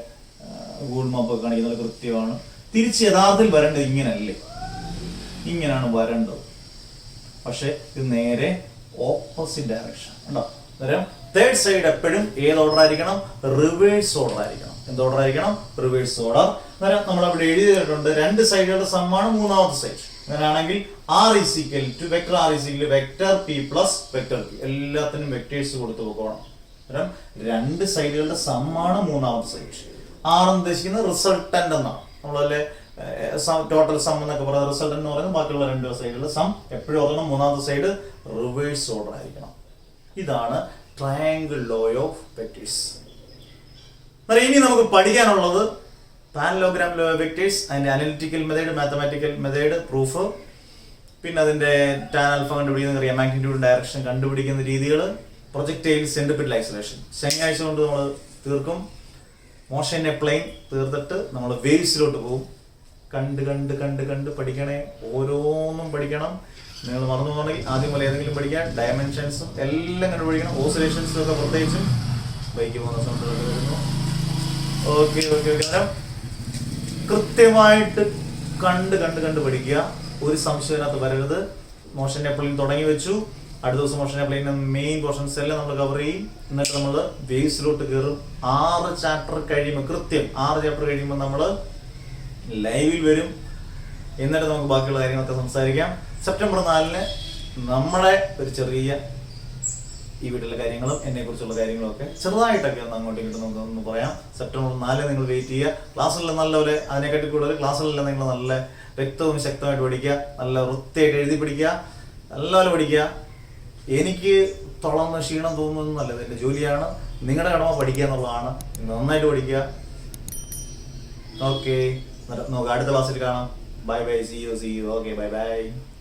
ഗൂഗിൾ മാപ്പ് കാണിക്കുന്നത് കൃത്യമാണ്. തിരിച്ച് യഥാർത്ഥത്തിൽ വരേണ്ടത് ഇങ്ങനല്ലേ, ഇങ്ങനെയാണ് വരേണ്ടത്. പക്ഷെ ഇത് നേരെ ഓപ്പോസിറ്റ് ഡയറക്ഷൻ ഉണ്ടോ. അന്നേരം തേർഡ് സൈഡ് എപ്പോഴും ഏത് ഓർഡർ ആയിരിക്കണം? റിവേഴ്സ് ഓർഡർ ആയിരിക്കണം. എന്ത് ഓർഡർ ആയിരിക്കണം? Reverse order. അന്നേരം നമ്മൾ അവിടെ എഴുതിയിട്ടുണ്ട് 2 സൈഡുകളുടെ സമ്മാണ് മൂന്നാമത്തെ സൈഡ്. അങ്ങനെയാണെങ്കിൽ vector P plus vector Q. എല്ലാത്തിനും വെക്ടേഴ്സ് കൊടുത്തു പോകണം. അന്നേരം 2 സൈഡുകളുടെ സമ്മാണ് മൂന്നാമത്തെ സൈഡ്. R എന്ന് ഉദ്ദേശിക്കുന്നത് റിസൾട്ടന്റ് എന്നാണ്. നമ്മളല്ലേ ടോട്ടൽ സം എന്നൊക്കെ പറയുന്നത് റിസൾട്ടന്റ് എന്ന് പറയുന്നത് ബാക്കിയുള്ള 2 സൈഡുകളുടെ സം. എപ്പോഴും ഓർക്കണം മൂന്നാമത്തെ സൈഡ് റിവേഴ്സ് ഓർഡർ ആയിരിക്കണം. ഇതാണ് ട്രയാങ്കിൾ ലോ ഓഫ് വെക്ടേഴ്സ്. ഇനി നമുക്ക് പഠിക്കാനുള്ളത് പാരലോഗ്രാം ലോ ഓഫ് വെക്ടേഴ്സ്, അതിന്റെ analytical method, mathematical method, proof, പിന്നെ അതിന്റെ ടാൻ ആൽഫ കണ്ടുപിടിക്കുന്ന മാഗ്നിറ്റ്യൂഡ്, ഡയറക്ഷൻ കണ്ടുപിടിക്കുന്ന രീതികൾ, പ്രൊജക്ടൈൽ, സെന്റിപിറ്റൽ ഐസൊലേഷൻ. ശനിയാഴ്ച കൊണ്ട് നമ്മൾ തീർക്കും. മോഷൻ എ പ്ലെയിൻ തീർത്തിട്ട് നമ്മൾ വേവ്സിലോട്ട് പോകും. കണ്ട് പഠിക്കണേ. ഓരോന്നും പഠിക്കണം. നിങ്ങൾ മറന്നു പോകണമെങ്കിൽ ആദ്യം പോലെ ഏതെങ്കിലും പഠിക്കാം. ഡയമെൻഷൻസും എല്ലാം കണ്ടുപിടിക്കണം. ഓസിലേഷൻസും ഒക്കെ പ്രത്യേകിച്ചും ബൈക്ക് പോകുന്ന സമയത്ത് വരുന്നു. ഓക്കെ. കൃത്യമായിട്ട് കണ്ട് പഠിക്കുക. ഒരു സംശയത്തിനകത്ത് വരരുത്. മോഷൻ എ പ്ലെയിൻ തുടങ്ങി വെച്ചു. അടുത്ത ദിവസം motion a plane main portions എല്ലാം നമ്മൾ കവർ ചെയ്യും. എന്നിട്ട് നമ്മൾ വേവ്സിലോട്ട് കയറും. 6 ചാപ്റ്റർ കഴിയുമ്പോൾ, കൃത്യം 6 ചാപ്റ്റർ കഴിയുമ്പോൾ നമ്മൾ ലൈവിൽ വരും. എന്നിട്ട് നമുക്ക് ബാക്കിയുള്ള കാര്യങ്ങളൊക്കെ സംസാരിക്കാം. സെപ്റ്റംബർ 4 നമ്മുടെ ഒരു ചെറിയ ഈ വീട്ടിലെ കാര്യങ്ങളും എന്നെ കുറിച്ചുള്ള കാര്യങ്ങളും ഒക്കെ ചെറുതായിട്ടൊക്കെ ഒന്ന് അങ്ങോട്ടും ഇങ്ങോട്ടും നമുക്കൊന്ന് പറയാം. സെപ്റ്റംബർ 4 നിങ്ങൾ വെയിറ്റ് ചെയ്യുക. ക്ലാസ്സിലെല്ലാം നല്ലപോലെ, അതിനെക്കാട്ടി കൂടുതൽ ക്ലാസ്സിലെല്ലാം നിങ്ങൾ നല്ല വ്യക്തവും ശക്തമായിട്ട് പഠിക്കുക. നല്ല വൃത്തിയായിട്ട് എഴുതി പഠിക്കുക. നല്ലപോലെ പഠിക്കുക. എനിക്ക് തുളന്ന് ക്ഷീണം തോന്നുന്നൊന്നും നല്ലത് എൻ്റെ ജോലിയാണ്. നിങ്ങളുടെ കടമ പഠിക്കുക എന്നുള്ളതാണ്. നന്നായിട്ട് പഠിക്കുക. ഓക്കെ, നോക്കാം അടുത്ത ക്ലാസ്സിൽ കാണാം. Bye bye, see you. Okay, bye by.